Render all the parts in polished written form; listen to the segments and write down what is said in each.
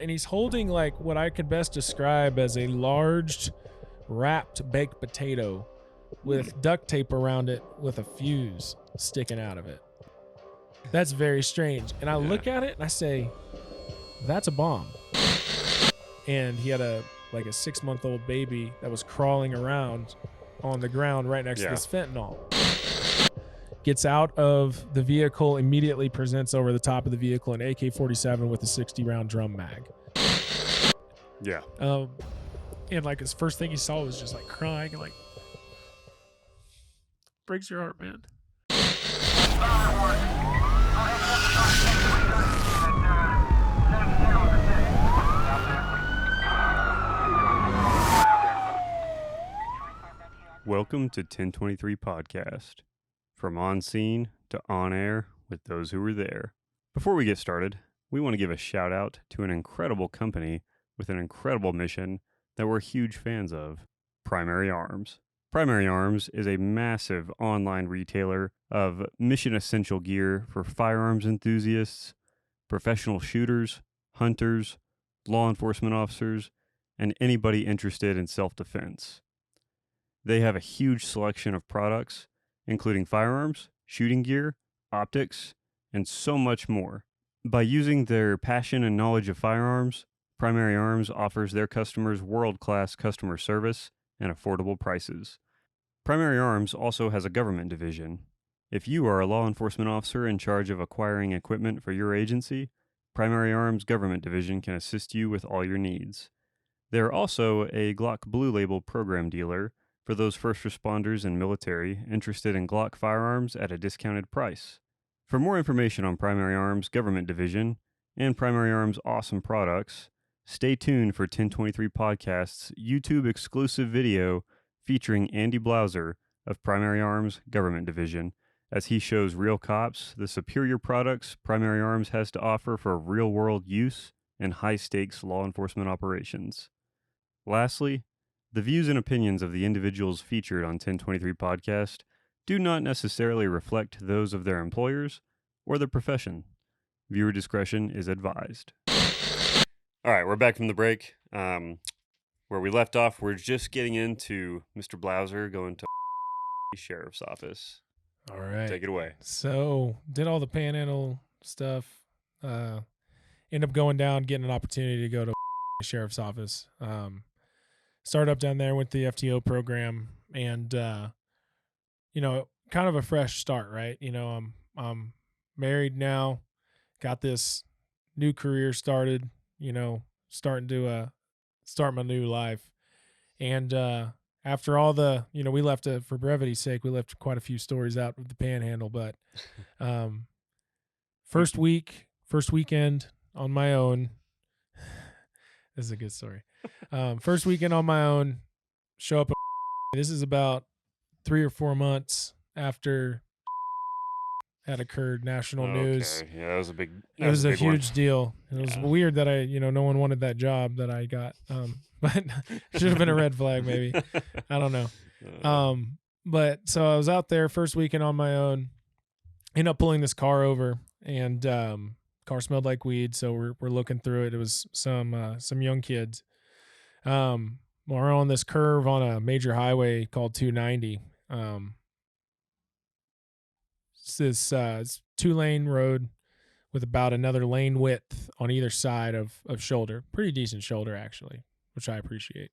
And he's holding like what I could best describe as a large wrapped baked potato with duct tape around it with a fuse sticking out of it. That's very strange. And I look at it and I say, that's a bomb. And he had a 6-month-old baby that was crawling around on the ground right next to this fentanyl. Gets out of the vehicle, immediately presents over the top of the vehicle an AK-47 with a 60-round drum mag. Yeah. And like his first thing he saw was just like crying and like breaks your heart, man. Welcome to 1023 Podcast. From on scene to on air with those who were there. Before we get started, we want to give a shout out to an incredible company with an incredible mission that we're huge fans of, Primary Arms. Primary Arms is a massive online retailer of mission essential gear for firearms enthusiasts, professional shooters, hunters, law enforcement officers, and anybody interested in self-defense. They have a huge selection of products, including firearms, shooting gear, optics, and so much more. By using their passion and knowledge of firearms, Primary Arms offers their customers world-class customer service and affordable prices. Primary Arms also has a government division. If you are a law enforcement officer in charge of acquiring equipment for your agency, Primary Arms Government Division can assist you with all your needs. They are also a Glock Blue Label program dealer for those first responders and military interested in Glock firearms at a discounted price. For more information on Primary Arms Government Division and Primary Arms' awesome products, stay tuned for 1023 Podcast's YouTube exclusive video featuring Andy Blauser of Primary Arms Government Division, as he shows real cops the superior products Primary Arms has to offer for real-world use and high-stakes law enforcement operations. Lastly, the views and opinions of the individuals featured on 1023 Podcast do not necessarily reflect those of their employers or the profession. Viewer discretion is advised. All right, we're back from the break. Where we left off, we're just getting into Mr. Blauser going to sheriff's office. All right. Take it away. So, did all the panhandle stuff. End up going down, getting an opportunity to go to sheriff's office. Started up down there with the FTO program, and kind of a fresh start, right? I'm married now, got this new career started, starting to start my new life. And after all the, we left for brevity's sake, we left quite a few stories out of the panhandle, but first weekend on my own. This is a good story. First weekend on my own, show up. This is about 3 or 4 months after had occurred, national news. Yeah, that was a big. It was a huge deal. It was weird that no one wanted that job that I got. But should have been a red flag, maybe. I don't know. But so I was out there first weekend on my own. Ended up pulling this car over, and car smelled like weed. So we're looking through it. It was some young kids. We're on this curve on a major highway called 290. It's this 2-lane road with about another lane width on either side of shoulder. Pretty decent shoulder, actually, which I appreciate.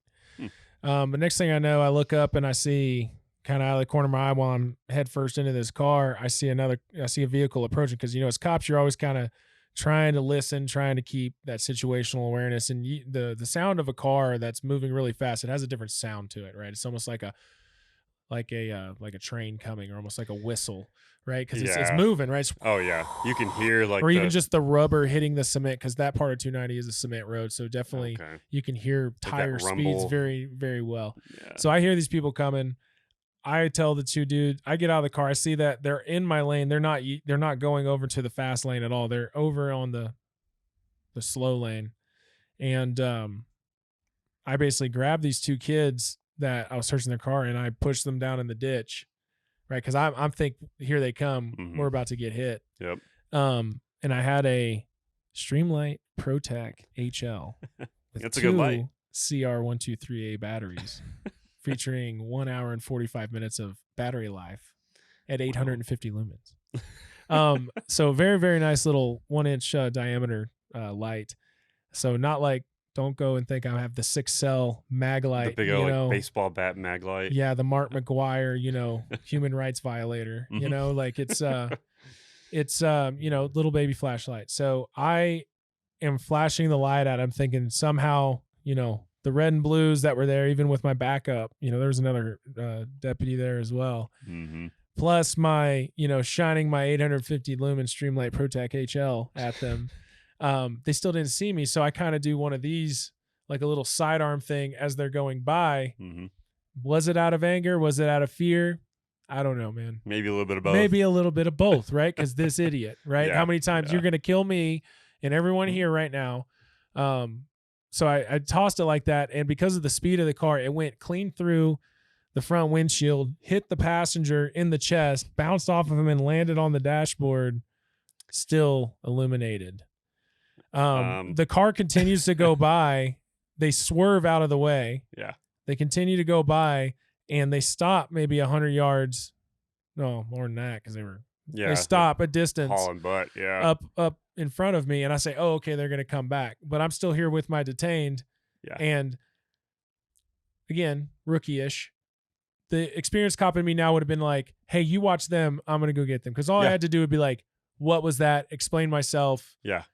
But next thing I know, I look up and I see, kind of out of the corner of my eye while I'm head first into this car, I see a vehicle approaching, because as cops you're always kind of trying to listen, trying to keep that situational awareness, and the sound of a car that's moving really fast, it has a different sound to it, right? It's almost like a train coming, or almost like a whistle, right? Because it's moving, right? Oh yeah, you can hear even just the rubber hitting the cement, because that part of 290 is a cement road, so definitely you can hear tire speeds very, very well. Yeah. So I hear these people coming. I tell the two dudes, I get out of the car, I see that they're in my lane. They're not going over to the fast lane at all. They're over on the slow lane. And I basically grabbed these two kids that I was searching their car, and I pushed them down in the ditch, right? Because I'm thinking, here they come. Mm-hmm. We're about to get hit. Yep. And I had a Streamlight ProTech HL with That's a good light. 2 CR123A batteries, featuring 1 hour and 45 minutes of battery life at 850 lumens. So very, very nice little 1-inch diameter light. So not like, don't go and think I have the 6-cell mag light. The big old like, baseball bat mag light. Yeah, the Mark McGuire, human rights violator. Like it's little baby flashlight. So I am flashing the light at. I'm thinking somehow, the red and blues that were there, even with my backup, there was another deputy there as well. Mm-hmm. Plus my, shining my 850 lumen Streamlight ProTech HL at them. They still didn't see me. So I kind of do one of these, like a little sidearm thing as they're going by. Mm-hmm. Was it out of anger? Was it out of fear? I don't know, man. Maybe a little bit of both. Maybe a little bit of both, right? Because this idiot, right? How many times you're going to kill me and everyone here right now? So I tossed it like that. And because of the speed of the car, it went clean through the front windshield, hit the passenger in the chest, bounced off of him and landed on the dashboard, still illuminated. The car continues to go by. They swerve out of the way. Yeah. They continue to go by and they stop maybe 100 yards. No, more than that. Cause they stop a distance hauling butt. Yeah. Up in front of me. And I say, oh, okay, they're going to come back, but I'm still here with my detained. Yeah. And again, rookie-ish. The experienced cop in me now would have been like, hey, you watch them. I'm going to go get them. Cause all I had to do would be like, what was that? Explain myself. Yeah.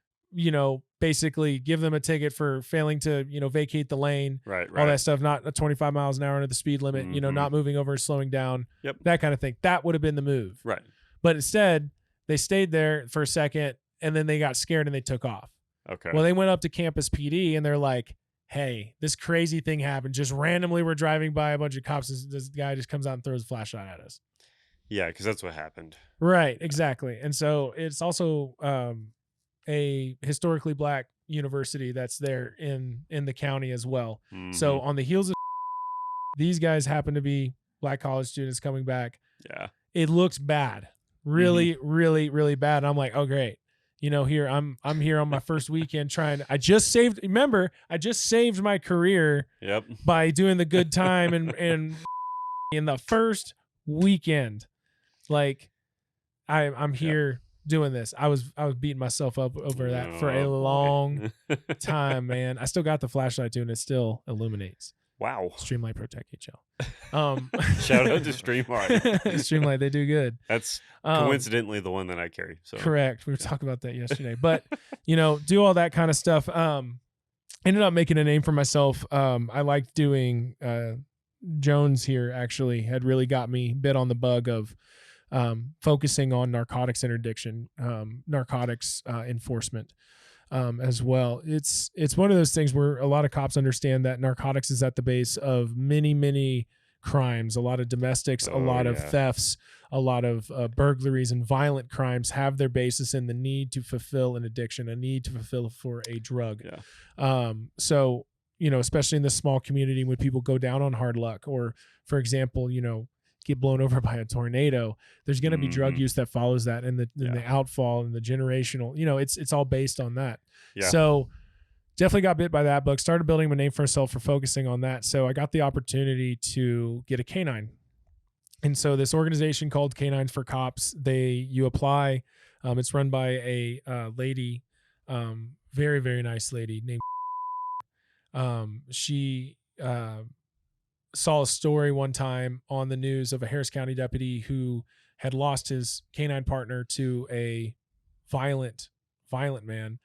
Basically give them a ticket for failing to, vacate the lane, right. All that stuff, not 25 miles an hour under the speed limit, not moving over, slowing down, that kind of thing. That would have been the move. Right. But instead they stayed there for a second and then they got scared and they took off. Okay. Well, they went up to campus PD and they're like, hey, this crazy thing happened. Just randomly we're driving by a bunch of cops. This guy just comes out and throws a flashlight at us. Yeah. Cause that's what happened. Right. Exactly. And so it's also, a historically black university that's there in the county as well. Mm-hmm. So on the heels of these guys happen to be black college students coming back. Yeah. It looks bad. Really, really, really bad. And I'm like, oh great. Here I'm here on my first weekend I just saved my career by doing the good time and in the first weekend. Like I'm here doing this. I was beating myself up over that for a long time, man. I still got the flashlight too, and it still illuminates. Wow. Streamlight ProTech HL. Shout out to Streamlight. Streamlight, they do good. That's coincidentally the one that I carry. So correct. We were talking about that yesterday. But do all that kind of stuff. Ended up making a name for myself. I liked doing Jones here actually had really got me bit on the bug of focusing on narcotics interdiction, narcotics enforcement as well. It's one of those things where a lot of cops understand that narcotics is at the base of many, many crimes, a lot of domestics, a lot of thefts, a lot of burglaries and violent crimes have their basis in the need to fulfill an addiction, a need to fulfill for a drug. Yeah. So, especially in this small community when people go down on hard luck or, for example, get blown over by a tornado, there's going to be drug use that follows that and the outfall and the generational, it's all based on that. Yeah. So definitely got bit by that bug, started building my name for myself for focusing on that. So I got the opportunity to get a canine. And so this organization called Canines for Cops, you apply, it's run by a lady, very, very nice lady named, she, saw a story one time on the news of a Harris County deputy who had lost his canine partner to a violent man,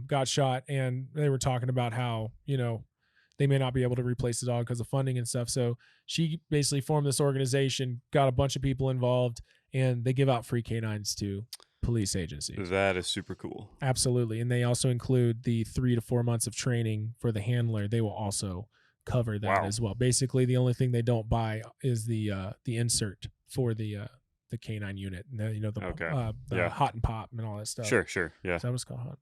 got shot. And they were talking about how, they may not be able to replace the dog because of funding and stuff. So she basically formed this organization, got a bunch of people involved, and they give out free canines to police agencies. That is super cool. Absolutely. And they also include the 3 to 4 months of training for the handler. They will also cover that as well. Basically, the only thing they don't buy is the insert for the canine unit. And the hot and pop and all that stuff. Sure. Yeah. Is that what it's called? Hot and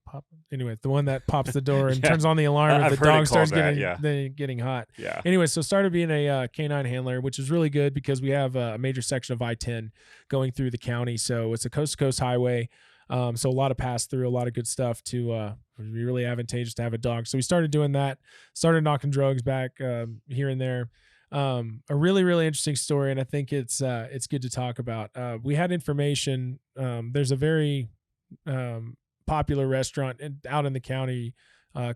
pop. Anyway, the one that pops the door and turns on the alarm if the dog starts getting hot. Yeah. Anyway, so started being a canine handler, which is really good because we have a major section of I-10 going through the county. So it's a coast to coast highway. So a lot of pass through, a lot of good stuff to be really advantageous to have a dog. So we started doing that, started knocking drugs back here and there. A really, really interesting story, and I think it's good to talk about. We had information. There's a very popular restaurant out in the county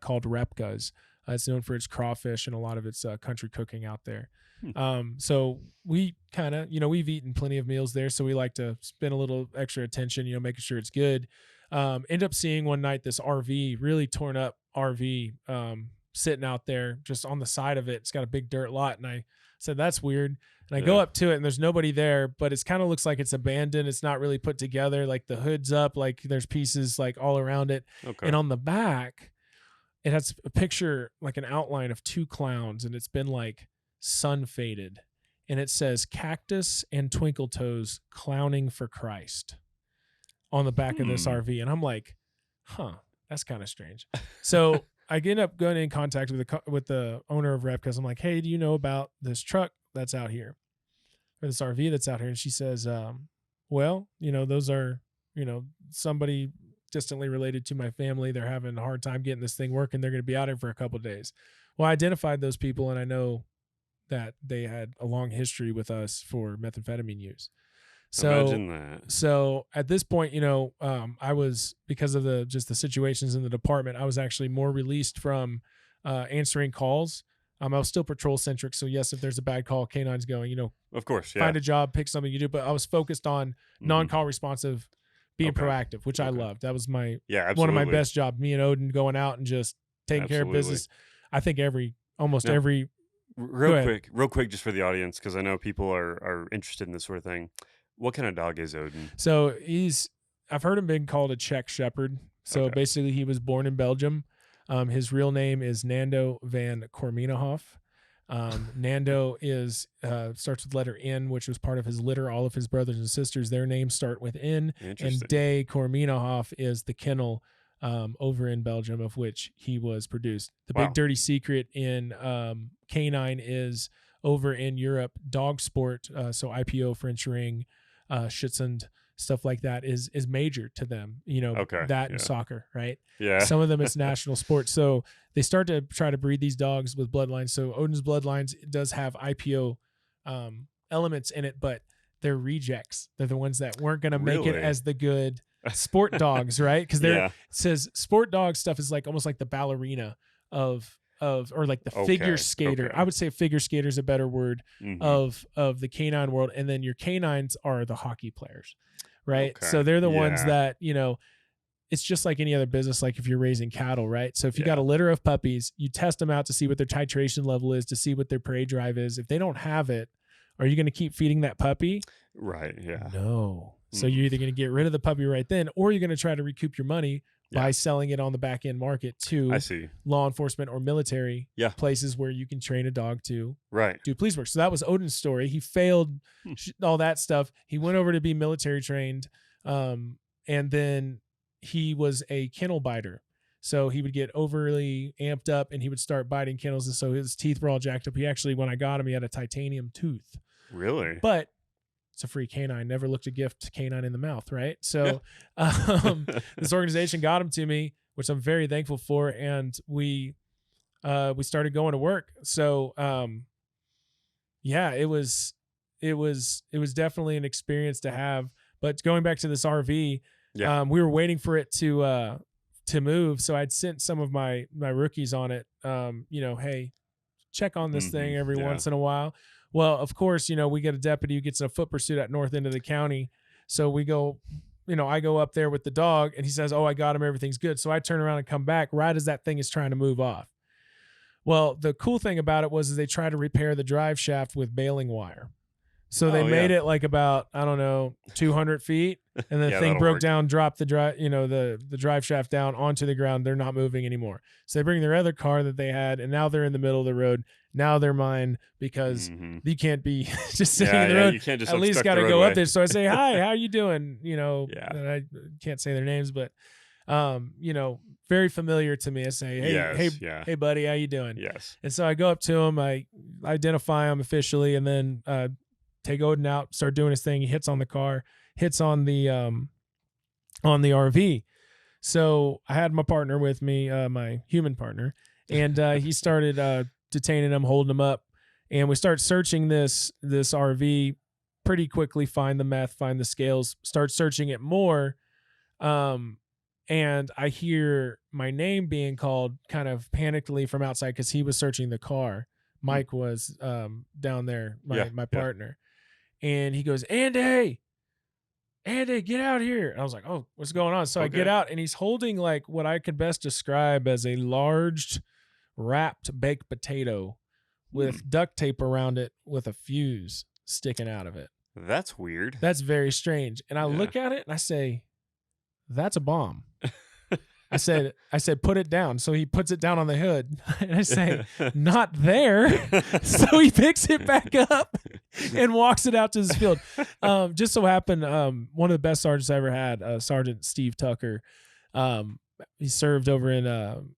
called Repka's. It's known for its crawfish and a lot of its country cooking out there. So we kind of, we've eaten plenty of meals there, so we like to spend a little extra attention, making sure it's good. End up seeing one night this RV, really torn up RV, sitting out there just on the side of it. It's got a big dirt lot, and I said, that's weird. And I go up to it, and there's nobody there, but it kind of looks like it's abandoned. It's not really put together. Like the hood's up, like there's pieces like all around it. Okay. And on the back, it has a picture, like an outline of two clowns, and it's been like sun faded. And it says Cactus and Twinkle Toes clowning for Christ on the back of this RV. And I'm like, that's kind of strange. So I end up going in contact with the owner of Rep, because I'm like, hey, do you know about this truck that's out here, or this RV that's out here? And she says, well, those are, somebody distantly related to my family. They're having a hard time getting this thing working. They're going to be out here for a couple of days. Well, I identified those people, and I know that they had a long history with us for methamphetamine use. So, imagine that. So at this point, I was, because of the situations in the department, I was actually more released from answering calls. I was still patrol centric. So yes, if there's a bad call, K9's going, of course, find a job, pick something you do. But I was focused on non-call responsive, being proactive, which I loved. That was one of my best jobs. Me and Odin going out and just taking care of business. I think almost every. Real quick, just for the audience, because I know people are interested in this sort of thing. What kind of dog is Odin? So I've heard him being called a Czech Shepherd. So basically he was born in Belgium. His real name is Nando van Kormenhoff. Nando starts with letter N, which was part of his litter. All of his brothers and sisters, their names start with N. And De Kormenhoff is the kennel over in Belgium, of which he was produced. The big dirty secret in K9 is over in Europe, dog sport, so IPO, French ring, Schutzhund, stuff like that is major to them, and soccer, right? Yeah. Some of them it's national sports. So they start to try to breed these dogs with bloodlines. So Odin's bloodlines does have IPO elements in it, but they're rejects. They're the ones that weren't going to make it as the good sport dogs, right? Because it says sport dog stuff is like almost like the ballerina or like the figure skater. I would say figure skater is a better word of the canine world. And then your canines are the hockey players, right? So they're the ones that, it's just like any other business. Like if you're raising cattle, right? So if you got a litter of puppies, you test them out to see what their titration level is, to see what their prey drive is. If they don't have it, are you going to keep feeding that puppy? Right. Yeah. No. So you're either going to get rid of the puppy right then, or you're going to try to recoup your money by selling it on the back end market to law enforcement or military places where you can train a dog to do police work. So that was Odin's story. He failed all that stuff. He went over to be military trained. And then he was a kennel biter. So he would get overly amped up and he would start biting kennels. And so his teeth were all jacked up. He actually, when I got him, he had a titanium tooth. Really? But it's a free canine. Never looked a gift canine in the mouth, right? So this organization got him to me, which I'm very thankful for, and we started going to work. So it was definitely an experience to have. But going back to this RV, we were waiting for it to move. So I'd sent some of my rookies on it. Hey, check on this thing every once in a while. Well, of course, we get a deputy who gets in a foot pursuit at north end of the county. So we go, I go up there with the dog and he says, oh, I got him. Everything's good. So I turn around and come back right as that thing is trying to move off. Well, the cool thing about it was they tried to repair the drive shaft with baling wire. So they made it like about, 200 feet. And the thing broke down, dropped the drive, the drive shaft down onto the ground. They're not moving anymore. So they bring their other car that they had, and now they're in the middle of the road. Now they're mine because you can't be just sitting in the road. You can't just at least got to go up there. So I say, hi, how you doing? And I can't say their names, but, very familiar to me. I say, hey, buddy, how you doing? Yes. And so I go up to him, I identify him officially, and then take Odin out, start doing his thing. He hits on the car, hits on the on the RV. So I had my partner with me, my human partner, and he started detaining him, holding him up, and we start searching this RV pretty quickly. Find the meth, find the scales, start searching it more, and I hear my name being called kind of panickedly from outside because he was searching the car. Mike was down there, my partner, and he goes, Andy, get out here. And I was like, oh, what's going on? So I get out, and he's holding like what I could best describe as a large wrapped baked potato with duct tape around it with a fuse sticking out of it. That's weird. That's very strange. And I look at it and I say, that's a bomb. I said, put it down. So he puts it down on the hood, and I say, not there. So he picks it back up and walks it out to this field. Just so happened, one of the best sergeants I ever had, Sergeant Steve Tucker. He served over in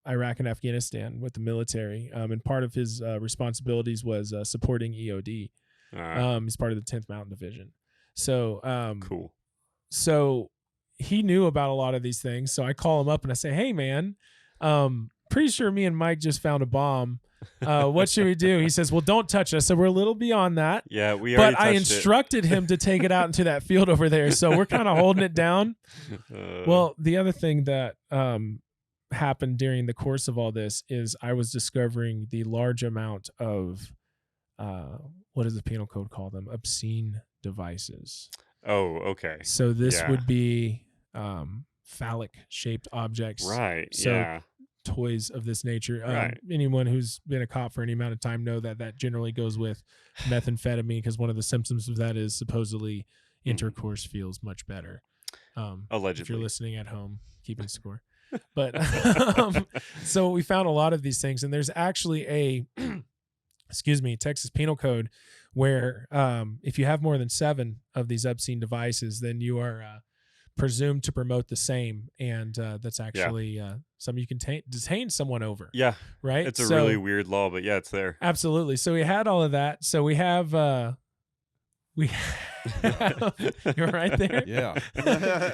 Iraq and Afghanistan with the military. And part of his responsibilities was supporting EOD. He's part of the 10th Mountain Division. So cool. So he knew about a lot of these things. So I call him up and I say, hey man, pretty sure me and Mike just found a bomb. What should we do? He says, well, don't touch it. I said, we're a little beyond that. Yeah, we but I instructed him to take it out into that field over there. So we're kind of holding it down. Well, the other thing that happened during the course of all this is I was discovering the large amount of what does the penal code call them? Obscene devices. Oh, okay. So this would be phallic shaped objects. Right. So toys of this nature. Right. Anyone who's been a cop for any amount of time know that generally goes with methamphetamine, because one of the symptoms of that is supposedly intercourse feels much better. Allegedly. If you're listening at home, keeping score. But so we found a lot of these things, and there's actually a Texas Penal Code where if you have more than 7 of these obscene devices, then you are presumed to promote the same, and that's actually something you can detain someone over. Yeah, right. It's a really weird law, but yeah, it's there. Absolutely. So we had all of that. So we have you're right there. Yeah.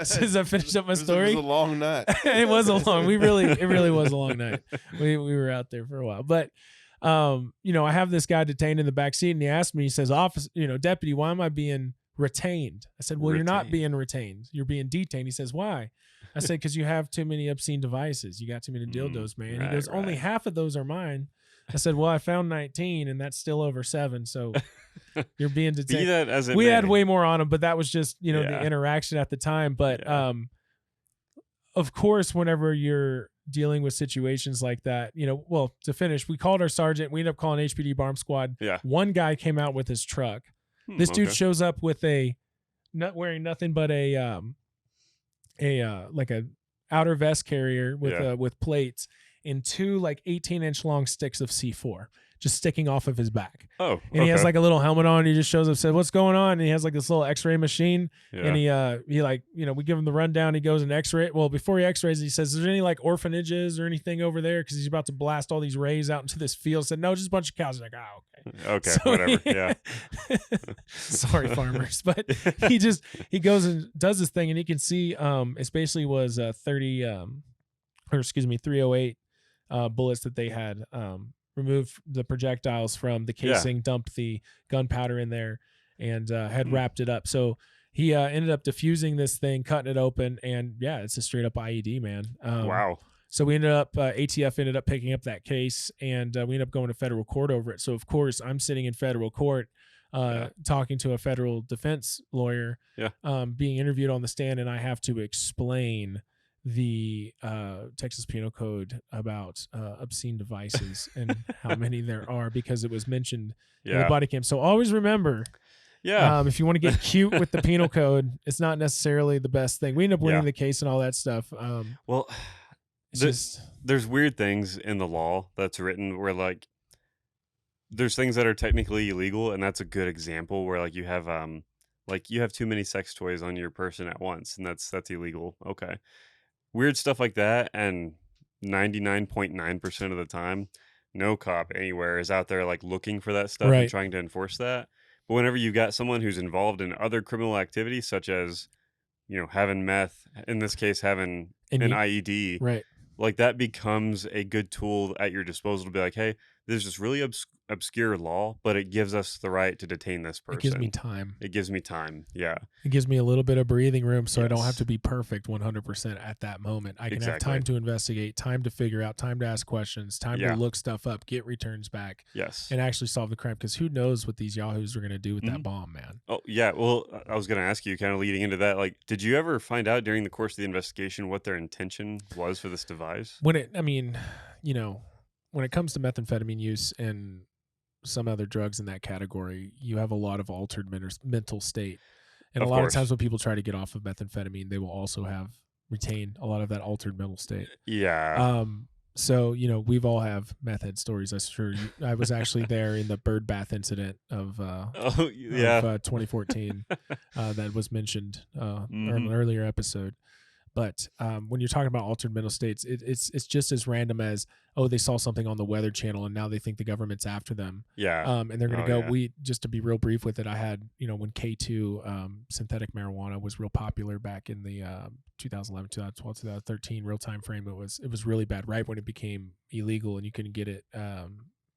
Since I finished up my story, it was a long night. It was a long. It really was a long night. We were out there for a while, but. I have this guy detained in the back seat, and he asked me, he says, deputy, why am I being retained? I said, well, you're not being retained. You're being detained. He says, why? I said, because you have too many obscene devices. You got too many dildos, man. He goes, only half of those are mine. I said, well, I found 19, and that's still over 7. So you're being detained. Be that as it we may. had way more on him, but that was just, the interaction at the time. But, of course, whenever you're dealing with situations like that, to finish, we called our sergeant. We ended up calling HPD bomb squad. Yeah. One guy came out with his truck. This dude shows up with not wearing nothing but a outer vest carrier with plates and 2 like 18-inch long sticks of C4 just sticking off of his back. Oh, and he has like a little helmet on. And he just shows up, said, "What's going on?" And he has like this little X-ray machine. Yeah. And he we give him the rundown. He goes and X-ray. Well, before he X-rays, he says, "Is there any like orphanages or anything over there?" Because he's about to blast all these rays out into this field. Said, "No, just a bunch of cows." Like, oh, okay. Okay, so whatever. Yeah. Sorry, farmers, but he goes and does this thing, and he can see it basically was 308 bullets that they had. Removed the projectiles from the casing, dumped the gunpowder in there, and had wrapped it up. So he ended up diffusing this thing, cutting it open, and it's a straight up IED, man. Wow. So we ended up, ATF ended up picking up that case, and we ended up going to federal court over it. So of course I'm sitting in federal court, talking to a federal defense lawyer, being interviewed on the stand, and I have to explain the Texas Penal Code about obscene devices and how many there are, because it was mentioned in the body cam. So always remember, if you want to get cute with the penal code, it's not necessarily the best thing. We end up winning the case and all that stuff. There's weird things in the law that's written where like there's things that are technically illegal, and that's a good example where like you have too many sex toys on your person at once, and that's illegal. Okay. Weird stuff like that, and 99.9% of the time, no cop anywhere is out there like looking for that stuff and trying to enforce that. But whenever you got someone who's involved in other criminal activity, such as having meth, in this case, having And an you- IED, right. like that becomes a good tool at your disposal to be like, hey, there's this really obscure law, but it gives us the right to detain this person. It gives me time. It gives me time. Yeah. It gives me a little bit of breathing room so I don't have Yes. to be perfect 100% at that moment. I can have Exactly. time to investigate, time to figure out, time to ask questions, time Yeah. to look stuff up, get returns back, Yes. and actually solve the crime. Because who knows what these yahoos are going to do with that bomb, man. Oh, yeah. Well, I was going to ask you, kind of leading into that, like, did you ever find out during the course of the investigation what their intention was for this device? When it comes to methamphetamine use and some other drugs in that category, you have a lot of altered mental state. And Of a lot course. of times when people try to get off of methamphetamine, they will also retain a lot of that altered mental state. Yeah. So, we've all have meth head stories. I'm sure I was actually there in the bird bath incident of 2014 that was mentioned in an earlier episode. But when you're talking about altered mental states, it's just as random as, they saw something on the Weather Channel and now they think the government's after them. Yeah. And they're going to go. Yeah. Just to be real brief with it, I had, when K2 synthetic marijuana was real popular back in the 2011, 2012, 2013 real time frame. It was really bad right when it became illegal and you couldn't get it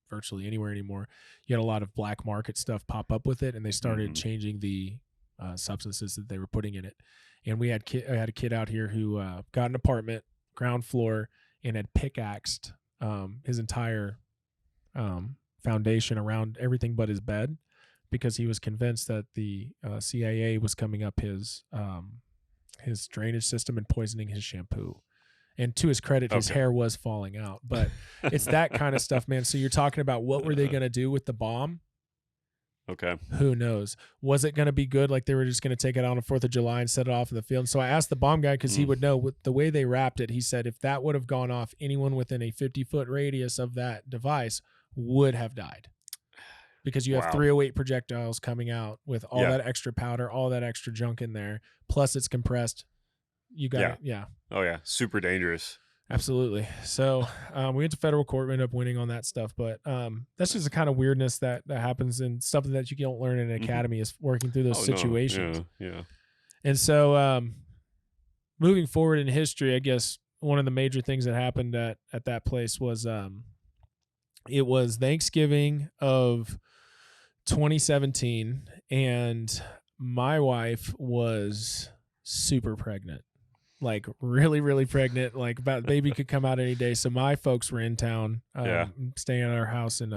virtually anywhere anymore. You had a lot of black market stuff pop up with it, and they started changing the substances that they were putting in it. And I had a kid out here who got an apartment, ground floor, and had pickaxed his entire foundation around everything but his bed because he was convinced that the CIA was coming up his drainage system and poisoning his shampoo. And to his credit, his hair was falling out. But it's that kind of stuff, man. So you're talking about what were they going to do with the bomb? Okay. Who knows? Was it going to be good? Like they were just going to take it out on the 4th of July and set it off in the field. And so I asked the bomb guy because he would know with the way they wrapped it. He said if that would have gone off, anyone within a 50-foot radius of that device would have died because you have 308 projectiles coming out with all that extra powder, all that extra junk in there. Plus it's compressed. You got it. Yeah. Oh yeah. Super dangerous. Absolutely. So we went to federal court. We ended up winning on that stuff. But that's just the kind of weirdness that happens and something that you don't learn in an academy is working through those situations. No. Yeah. And so moving forward in history, I guess one of the major things that happened at that place was it was Thanksgiving of 2017. And my wife was super pregnant. Like really, really pregnant, like about baby could come out any day. So my folks were in town, staying at our house in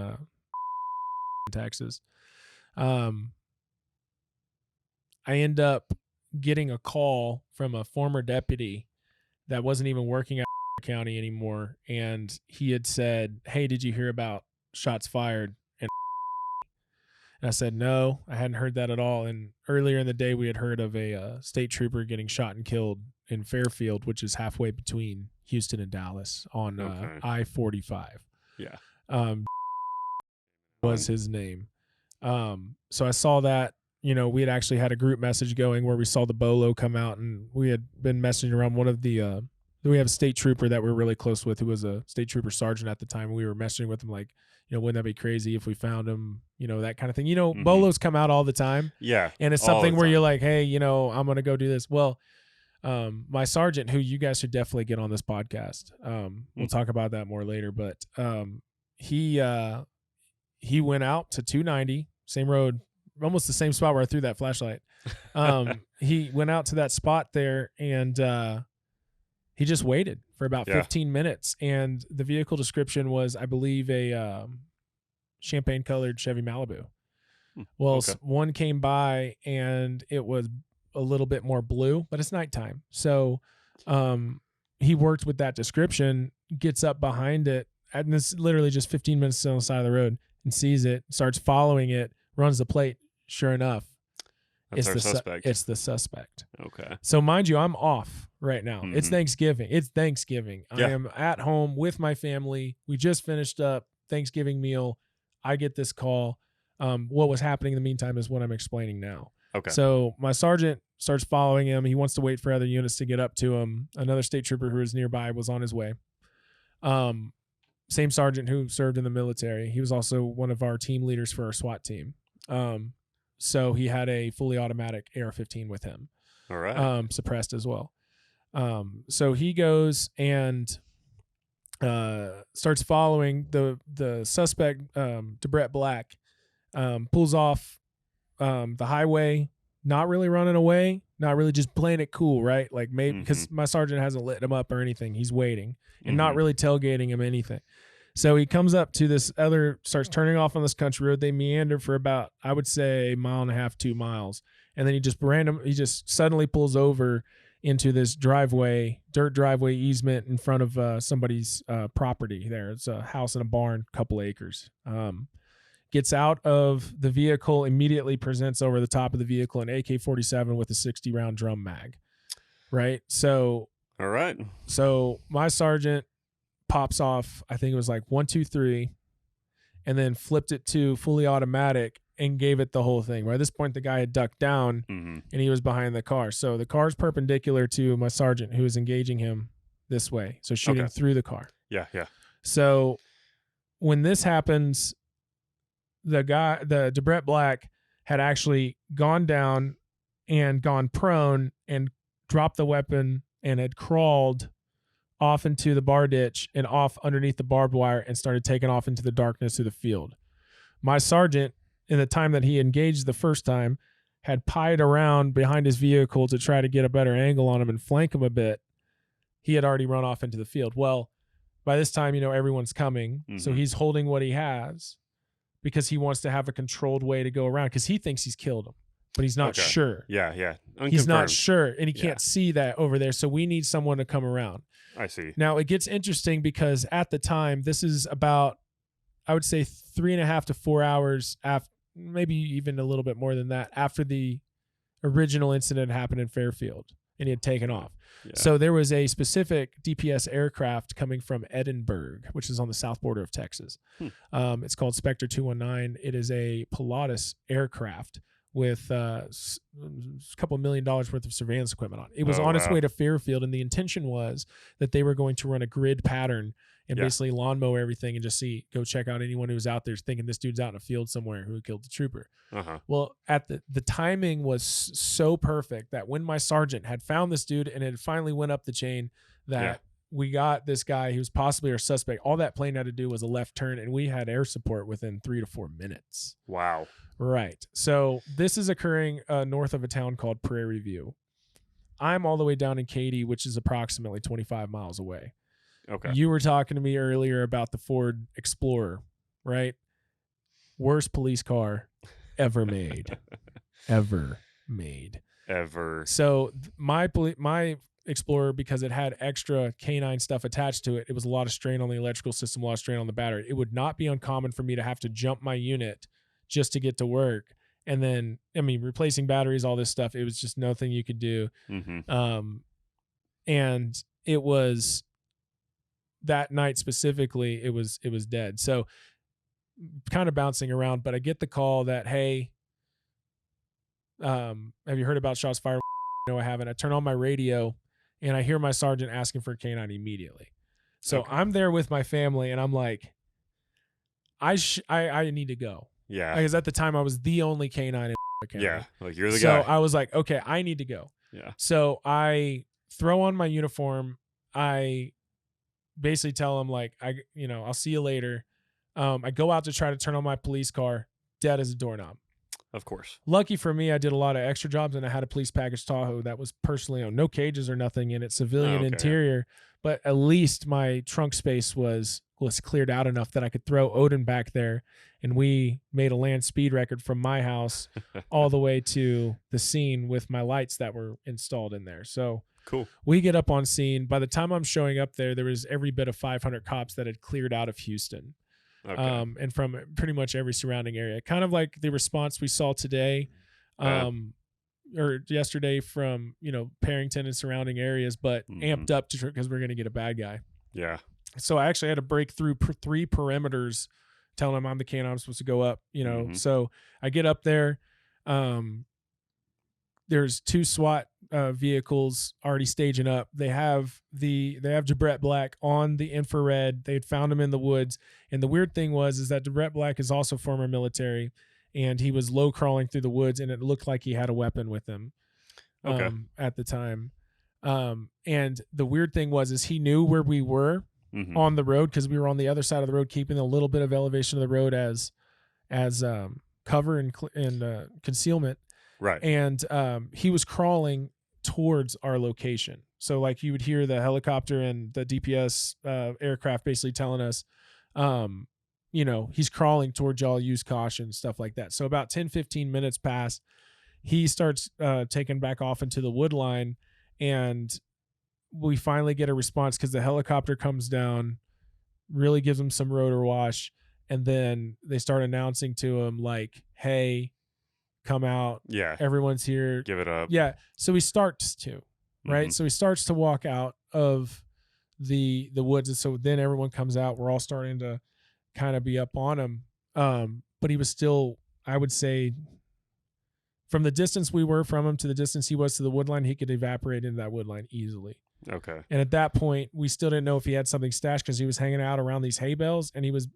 Texas. I end up getting a call from a former deputy that wasn't even working at county anymore. And he had said, "Hey, did you hear about shots fired?" And I said, "No, I hadn't heard that at all." And earlier in the day, we had heard of a state trooper getting shot and killed in Fairfield, which is halfway between Houston and Dallas on I-45. Yeah. Was his name. So I saw that, we had actually had a group message going where we saw the Bolo come out, and we had been messaging around one of the, we have a state trooper that we're really close with who was a state trooper sergeant at the time. We were messaging with him like, wouldn't that be crazy if we found him, that kind of thing. Bolos come out all the time. Yeah. And it's something where you're like, hey, I'm going to go do this. Well, my sergeant, who you guys should definitely get on this podcast. We'll talk about that more later, but he went out to 290, same road, almost the same spot where I threw that flashlight. He went out to that spot there and he just waited for about 15 minutes. And the vehicle description was, I believe, a champagne colored Chevy Malibu. Well, one came by and it was a little bit more blue, but it's nighttime. So he worked with that description, gets up behind it, and it's literally just 15 minutes on the side of the road, and sees it, starts following it, runs the plate. Sure enough, it's the suspect. It's the suspect. Okay. So mind you, I'm off right now. It's Thanksgiving. I am at home with my family. We just finished up Thanksgiving meal. I get this call. What was happening in the meantime is what I'm explaining now. Okay. So my sergeant starts following him. He wants to wait for other units to get up to him. Another state trooper who was nearby was on his way. Same sergeant who served in the military. He was also one of our team leaders for our SWAT team. So he had a fully automatic AR-15 with him. All right. suppressed as well. So he goes and starts following the suspect, DeBrett Black, pulls off the highway, not really running away, not really, just playing it cool, right? Like maybe because my sergeant hasn't lit him up or anything. He's waiting and not really tailgating him anything. So he comes up to this starts turning off on this country road. They meander for about, I would say, 1.5 miles, 2 miles. And then he just suddenly pulls over into this dirt driveway easement in front of somebody's property there. It's a house and a barn, couple acres. Gets out of the vehicle, immediately presents over the top of the vehicle an AK-47 with a 60-round drum mag. Right? So, all right. So my sergeant pops off, I think it was like 1, 2, 3, and then flipped it to fully automatic and gave it the whole thing. By this point, the guy had ducked down and he was behind the car. So the car's perpendicular to my sergeant, who is engaging him this way. So shooting through the car. Yeah. So when this happens, the DeBrett Black had actually gone down and gone prone and dropped the weapon and had crawled off into the bar ditch and off underneath the barbed wire and started taking off into the darkness of the field. My sergeant, in the time that he engaged the first time, had pied around behind his vehicle to try to get a better angle on him and flank him a bit. He had already run off into the field. Well, by this time, everyone's coming. So he's holding what he has because he wants to have a controlled way to go around, because he thinks he's killed him, but he's not sure. Yeah. He's not sure, and he can't see that over there. So we need someone to come around. I see. Now it gets interesting because at the time, this is about, I would say, 3.5 to 4 hours after, maybe even a little bit more than that, after the original incident happened in Fairfield and he had taken off. Yeah. So there was a specific DPS aircraft coming from Edinburgh, which is on the south border of Texas. It's called Spectre 219. It is a Pilatus aircraft with a couple $1 million worth of surveillance equipment on it. It was on its way to Fairfield, and the intention was that they were going to run a grid pattern and basically lawn mow everything and just go check out anyone who was out there thinking this dude's out in a field somewhere who killed the trooper. Well, at the timing was so perfect that when my sergeant had found this dude and it finally went up the chain that we got this guy who was possibly our suspect, all that plane had to do was a left turn, and we had air support within 3 to 4 minutes. Wow. Right. So this is occurring north of a town called Prairie View. I'm all the way down in Katy, which is approximately 25 miles away. Okay. You were talking to me earlier about the Ford Explorer, right? Worst police car ever made. Ever. So my Explorer, because it had extra canine stuff attached to it, it was a lot of strain on the electrical system, a lot of strain on the battery. It would not be uncommon for me to have to jump my unit just to get to work. And then, replacing batteries, all this stuff, it was just nothing you could do. And it was, that night specifically, it was dead. So kind of bouncing around, but I get the call that, hey, have you heard about shots fired? No, I haven't. I turn on my radio and I hear my sergeant asking for a canine immediately. So I'm there with my family and I'm like, I need to go. Yeah. Because at the time I was the only canine in Canada. Yeah. Like, you're the guy. So I was like, okay, I need to go. Yeah. So I throw on my uniform. I basically tell him, like, I'll see you later. I go out to try to turn on my police car, dead as a doorknob. Of course. Lucky for me, I did a lot of extra jobs, and I had a police package Tahoe that was personally owned. No cages or nothing in it, civilian interior, but at least my trunk space was cleared out enough that I could throw Odin back there, and we made a land speed record from my house all the way to the scene with my lights that were installed in there. So cool. We get up on scene. By the time I'm showing up there was every bit of 500 cops that had cleared out of Houston. And from pretty much every surrounding area. Kind of like the response we saw today or yesterday from, Parrington and surrounding areas, but amped up because we're going to get a bad guy. Yeah. So I actually had to break through 3 perimeters telling them I'm the canine, I'm supposed to go up, So I get up there. There's 2 SWAT vehicles already staging up. They have DeBrett Black on the infrared. They had found him in the woods. And the weird thing is that DeBrett Black is also former military, and he was low crawling through the woods, and it looked like he had a weapon with him. Okay. at the time. And the weird thing is he knew where we were Mm-hmm. on the road because we were on the other side of the road, keeping a little bit of elevation of the road as cover and concealment. Right. And he was crawling towards our location. So like you would hear the helicopter and the DPS aircraft basically telling us, he's crawling towards y'all, use caution, stuff like that. So about 10, 15 minutes pass. He starts taking back off into the wood line, and we finally get a response because the helicopter comes down, really gives him some rotor wash, and then they start announcing to him like, hey, come out. Yeah. Everyone's here. Give it up. Yeah. So he starts to, right? Mhm. So he starts to walk out of the woods. And so then everyone comes out. We're all starting to kind of be up on him. But he was still, I would say, from the distance we were from him to the distance he was to the wood line, he could evaporate into that wood line easily. Okay. And at that point, we still didn't know if he had something stashed because he was hanging out around these hay bales. And he was,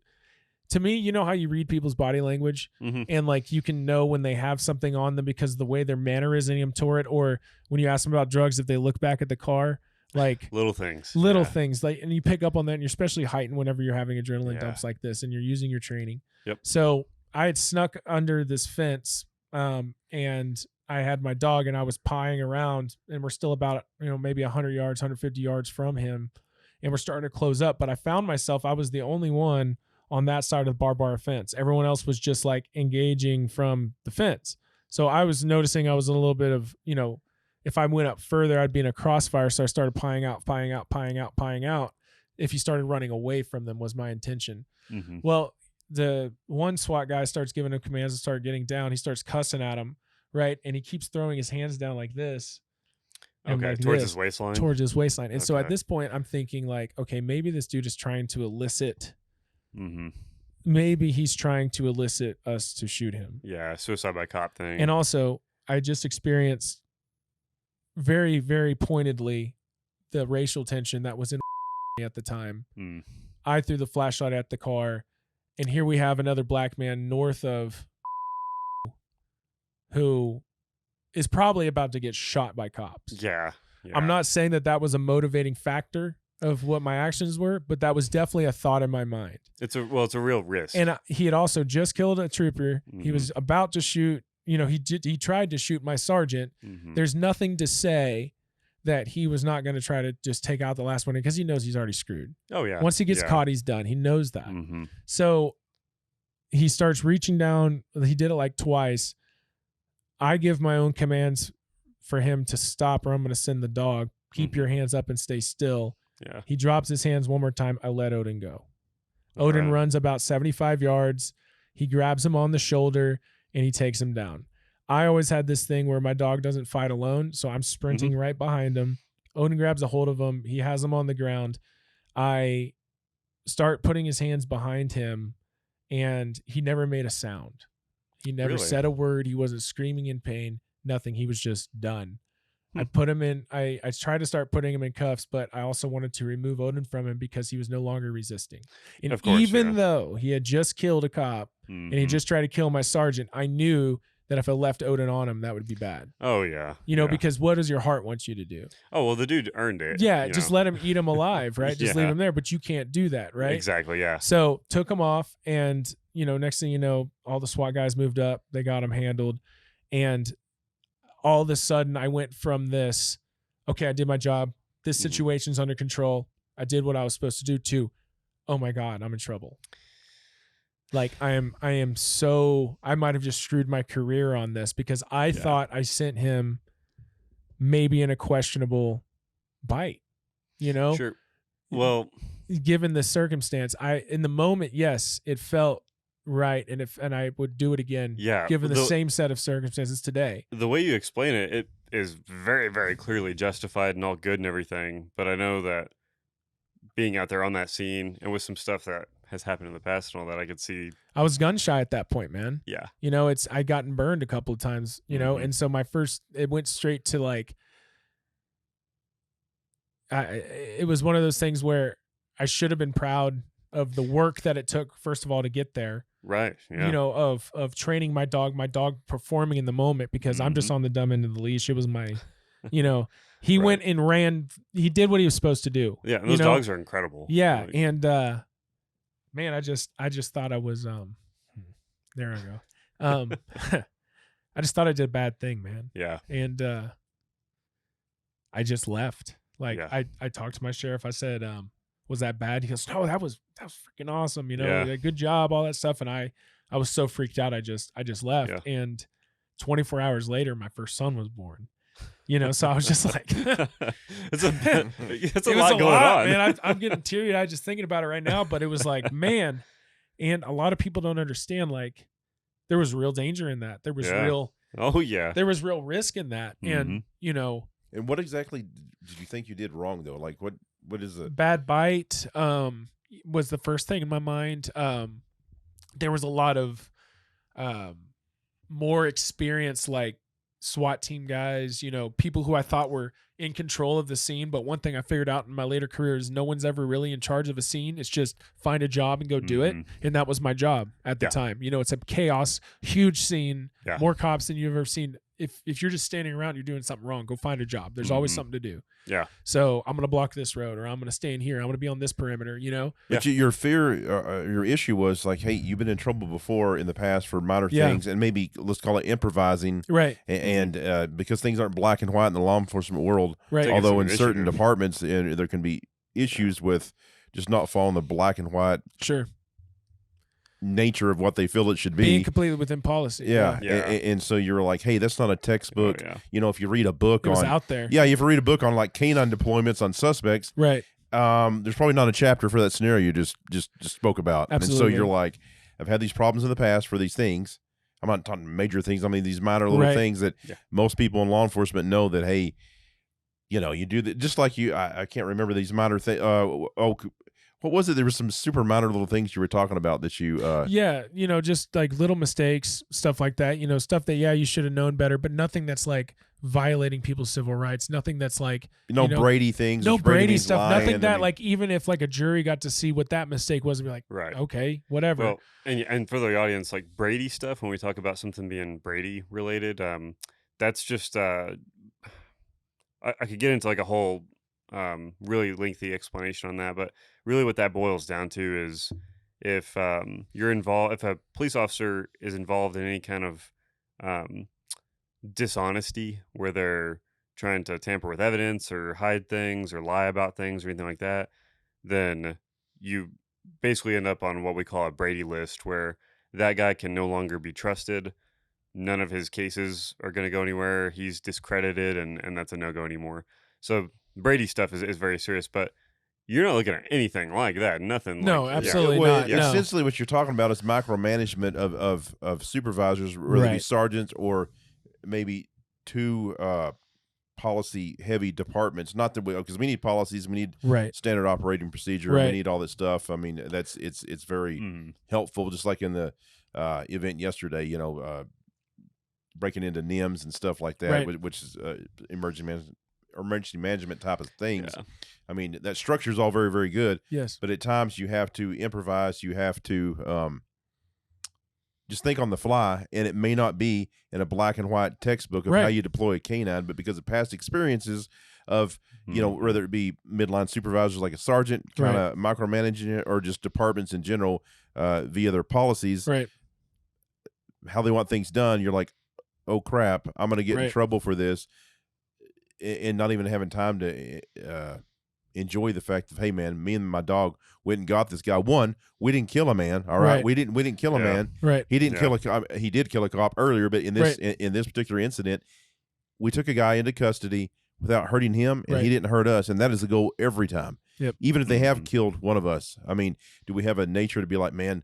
to me, you know how you read people's body language, Mm-hmm. and like you can know when they have something on them because of the way their mannerism toward it, or when you ask them about drugs, if they look back at the car, like Little things. things, like, and you pick up on that, and you're especially heightened whenever you're having adrenaline Yeah. dumps like this and you're using your training. Yep. So I had snuck under this fence, and I had my dog, and I was pieing around, and we're still about, maybe 100 yards, 150 yards from him, and we're starting to close up. But I found myself, I was the only one on that side of the barbed wire fence. Everyone else was just like engaging from the fence. So I was noticing I was in a little bit of, if I went up further, I'd be in a crossfire. So I started pieing out. If he started running away from them was my intention. Mm-hmm. Well, the one SWAT guy starts giving him commands to start getting down. He starts cussing at him, right? And he keeps throwing his hands down like this. and Okay. like Towards this, his waistline. Towards his waistline. And so at Okay. this point, I'm thinking like, okay, maybe this dude is trying to elicit. Mm-hmm. Maybe he's trying to elicit us to shoot him. Yeah. Suicide by cop thing. And also, I just experienced very, very pointedly the racial tension that was in at the time. Mm. I threw the flashlight at the car, and here we have another black man north of who is probably about to get shot by cops. Yeah. I'm not saying that was a motivating factor of what my actions were, but that was definitely a thought in my mind. It's a real risk. And he had also just killed a trooper. Mm-hmm. He was about to shoot, he tried to shoot my sergeant. Mm-hmm. There's nothing to say that he was not going to try to just take out the last one because he knows he's already screwed. Oh yeah. Once he gets caught, he's done. He knows that. Mm-hmm. So he starts reaching down. He did it like twice. I give my own commands for him to stop, or I'm going to send the dog. Keep your hands up and stay still. Yeah. He drops his hands one more time. I let Odin go. Odin Right. runs about 75 yards. He grabs him on the shoulder and he takes him down. I always had this thing where my dog doesn't fight alone, so I'm sprinting right behind him. Odin grabs a hold of him. He has him on the ground. I start putting his hands behind him, and he never made a sound. He never Really? said a word. He wasn't screaming in pain. Nothing. He was just done. Hmm. I put him in. I tried to start putting him in cuffs, but I also wanted to remove Odin from him because he was no longer resisting. And Of course, even yeah. though he had just killed a cop and he Mhm. just tried to kill my sergeant, I knew that if I left Odin on him, that would be bad. Oh yeah. Yeah. because What does your heart want you to do? oh well, the dude earned it. Yeah, just let him eat him alive, right? Just leave Yeah. him there, but you can't do that, right? Exactly. Yeah. So took him off, and next thing you know, all the SWAT guys moved up. They got him handled, and all of a sudden, I went from this, okay, I did my job. This Mhm. situation's under control. I did what I was supposed to do. To, oh my God, I'm in trouble. Like I am so, I might have just screwed my career on this because I thought I sent him maybe in a questionable bite, Sure. Well, given the circumstance. In the moment, yes, it felt right. And I would do it again, yeah. given the same set of circumstances today. The way you explain it, it is very, very clearly justified and all good and everything. But I know that being out there on that scene and with some stuff that has happened in the past and all that, I could see. I was gun shy at that point, man. Yeah. I gotten burned a couple of times, Mhm. and so it went straight to like, it was one of those things where I should have been proud of the work that it took, first of all, to get there, Right. Yeah. of training my dog performing in the moment, because I'm just on the dumb end of the leash. It was my You know, he Right. went and ran. He did what he was supposed to do. Yeah, and you those know? dogs are incredible. Yeah, Like, and man, I just thought I was there I go. I just thought I did a bad thing, man. yeah. And I just left. Like Yeah. I talked to my sheriff. I said, was that bad? He goes, no, that was freaking awesome. You know, Yeah. like, good job, all that stuff. And I was so freaked out. I just left. Yeah. And 24 hours later, my first son was born. You know, so I was just like, it's a it lot was going on, man. I'm getting teary eyed just thinking about it right now. But it was like, man, and a lot of people don't understand. Like, there was real danger in that. There was Yeah. real. Oh yeah. There was real risk in that, and Mhm. you know, And what exactly did you think you did wrong though? Like what is it? bad bite was the first thing in my mind. There was a lot of more experienced, like SWAT team guys, you know, people who I thought were in control of the scene. But one thing I figured out in my later career is no one's ever really in charge of a scene. It's just find a job and go do it. Mhm. And that was my job at the Yeah. time. You know, it's a chaos, huge scene, Yeah. more cops than you've ever seen. If you're just standing around, you're doing something wrong, go find a job. There's always Mhm. something to do. Yeah. So I'm going to block this road, or I'm going to stay in here. I'm going to be on this perimeter, you know? But your fear, your issue was like, hey, you've been in trouble before in the past for minor Yeah. things, and maybe let's call it improvising. Right. And because things aren't black and white in the law enforcement world, Right. Take it although from in an certain issue. departments there can be issues with just not following the black and white Sure. nature of what they feel it should be. Being completely within policy. Yeah. Yeah. And so you're like, hey, that's not a textbook. Oh, yeah. You know, if you read a book It was on, out there. yeah, if you read a book on like canine deployments on suspects, Right. there's probably not a chapter for that scenario you just spoke about. Absolutely. And so you're like, I've had these problems in the past for these things. I'm not talking major things. I mean, these minor little Right. things that Yeah. most people in law enforcement know that, hey, you know, you do that. Just like you, I can't remember these minor things. What was it? There was some super minor little things you were talking about that you, Yeah, you know, just like little mistakes, stuff like that, you know, stuff that, yeah, you should have known better, but nothing that's like violating people's civil rights, nothing that's like, no you know, Brady things. no which Brady means stuff, lying. nothing I that mean, like, even if like a jury got to see what that mistake was and be like, Right. okay, whatever. Well, and for the audience, like Brady stuff, when we talk about something being Brady related, that's just I could get into like a whole really lengthy explanation on that, but really what that boils down to is if you're involved, if a police officer is involved in any kind of dishonesty where they're trying to tamper with evidence or hide things or lie about things or anything like that, then you basically end up on what we call a Brady list, where that guy can no longer be trusted. None of his cases are going to go anywhere. He's discredited, and that's a no-go anymore. So Brady stuff is very serious, but you're not looking at anything like that. Nothing. No, like, absolutely well, not. No. essentially what you're talking about is micromanagement of supervisors, whether it be Right. sergeants or maybe two policy heavy departments. Not that because we need policies, we need Right. standard operating procedure, we Right. need all that stuff. I mean, it's very Mm, helpful. Just like in the event yesterday, you know, breaking into NIMS and stuff like that, Right. which is emergency management type of things. yeah. I mean, that structure is all very, very good. Yes. But at times you have to improvise. You have to just think on the fly, and it may not be in a black and white textbook of how Right. you deploy a canine, but because of past experiences of, you know, Mhm. whether it be midline supervisors like a sergeant, kind of micromanaging it, or just departments in general via their policies, Right. how they want things done, you're like, oh crap, I'm going to get in Right. trouble for this, and not even having time to enjoy the fact of, hey man, me and my dog went and got this guy. One, we didn't kill a man. All right, Right. we didn't kill a Yeah. man. Right. He didn't Yeah. kill a cop. He did kill a cop earlier, but in this Right. in this particular incident, we took a guy into custody without hurting him, and Right. he didn't hurt us, and that is the goal every time. Yep. Even if they have Mhm. killed one of us. I mean, do we have a nature to be like, man,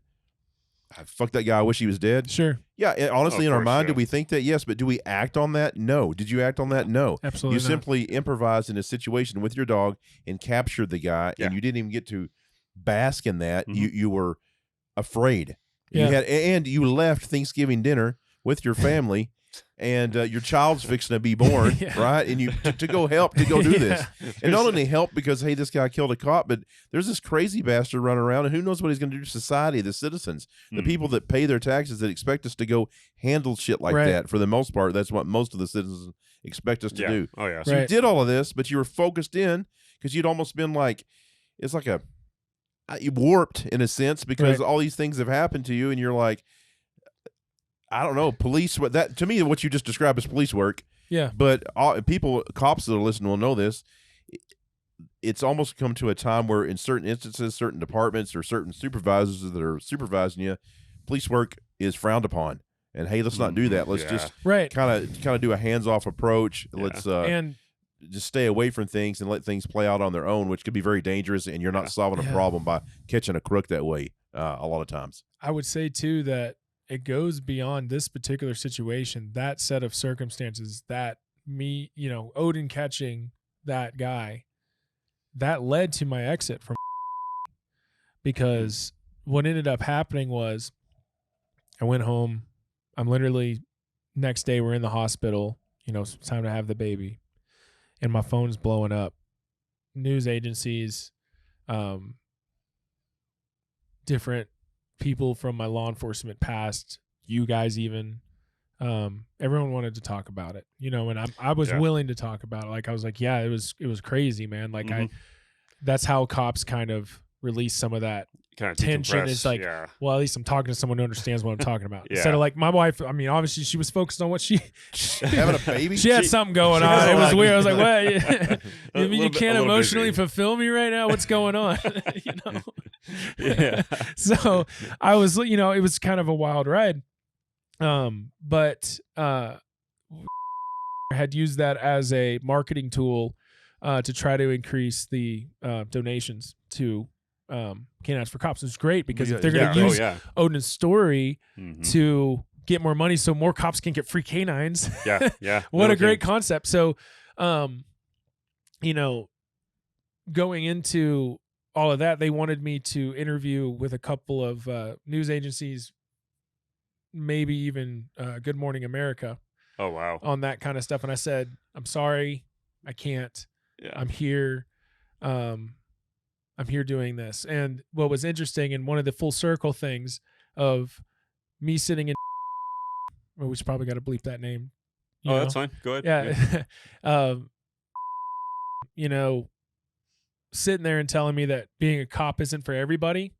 fuck that guy, I wish he was dead? Sure. Yeah, honestly, Of in our course, mind, yeah. do we think that? Yes, but do we act on that? No. Did you act on that? No. Absolutely You not. simply improvised in a situation with your dog and captured the guy, Yeah. and you didn't even get to bask in that. Mhm. You were afraid. Yeah. And you left Thanksgiving dinner with your family and your child's fixing to be born, Yeah. right? And you to go help, to go do this. Yeah. And not only help because, hey, this guy killed a cop, but there's this crazy bastard running around, and who knows what he's going to do to society, the citizens, the people that pay their taxes, that expect us to go handle shit like that. For the most part, that's what most of the citizens expect us to do. Oh, yeah. So you did all of this, but you were focused in because you'd almost been like, it's like you warped in a sense because all these things have happened to you, and you're like, I don't know, police. That to me, what you just described is police work. Yeah. But cops that are listening will know this. It's almost come to a time where, in certain instances, certain departments or certain supervisors that are supervising you, police work is frowned upon. And hey, let's not do that. Let's just kind of do a hands-off approach. Yeah. Let's and just stay away from things and let things play out on their own, which could be very dangerous. And you're not solving a problem by catching a crook that way. A lot of times, I would say too that it goes beyond this particular situation, that set of circumstances, that me, Odin catching that guy, that led to my exit from because what ended up happening was I went home. I'm literally next day we're in the hospital, it's time to have the baby, and my phone's blowing up. News agencies, different people from my law enforcement past, you guys even, everyone wanted to talk about it, and I was willing to talk about it. Like I was like, yeah, it was crazy, man. Like that's how cops kind of release some of that kind of tension. It's like, well, at least I'm talking to someone who understands what I'm talking about. Instead of like my wife, I mean, obviously she was focused on what she having a baby. She had something going on. It was weird. I was like, what? You can't emotionally fulfill me right now? What's going on? Yeah. So I was, it was kind of a wild ride. But had used that as a marketing tool to try to increase the donations to Canines for Cops. It's great because if they're going to use Odin's story to get more money so more cops can get free canines. What a great concept. So, going into all of that, they wanted me to interview with a couple of news agencies, maybe even Good Morning America. Oh, wow. On that kind of stuff. And I said, I'm sorry, I can't. I'm here. I'm here doing this. And what was interesting, and one of the full circle things of me sitting in, well, we should probably got to bleep that name. That's fine. Go ahead. Yeah. Sitting there and telling me that being a cop isn't for everybody.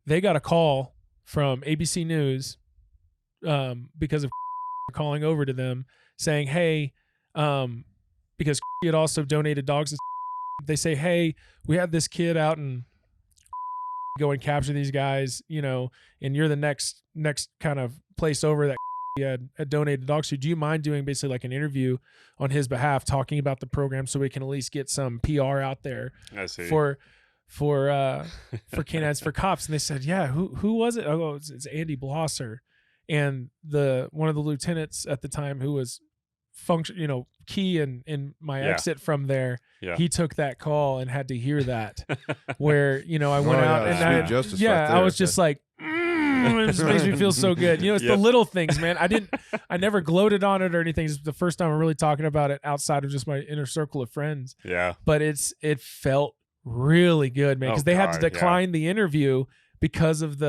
They got a call from ABC News because of calling over to them saying, hey, because had also donated dogs. They say, hey, we had this kid out and go and capture these guys, and you're the next kind of place over that had donated dogs to. Do you mind doing basically like an interview on his behalf, talking about the program so we can at least get some PR out there for Canines for Cops? And they said, yeah, who was it? Oh, it's Andy Blauser. And one of the lieutenants at the time who was key in my exit from there, he took that call and had to hear that where, I went out and I was just like, it just makes me feel so good. It's the little things, man. I never gloated on it or anything. It's the first time I'm really talking about it outside of just my inner circle of friends. Yeah. But it felt really good, man. Cause they had to decline the interview because of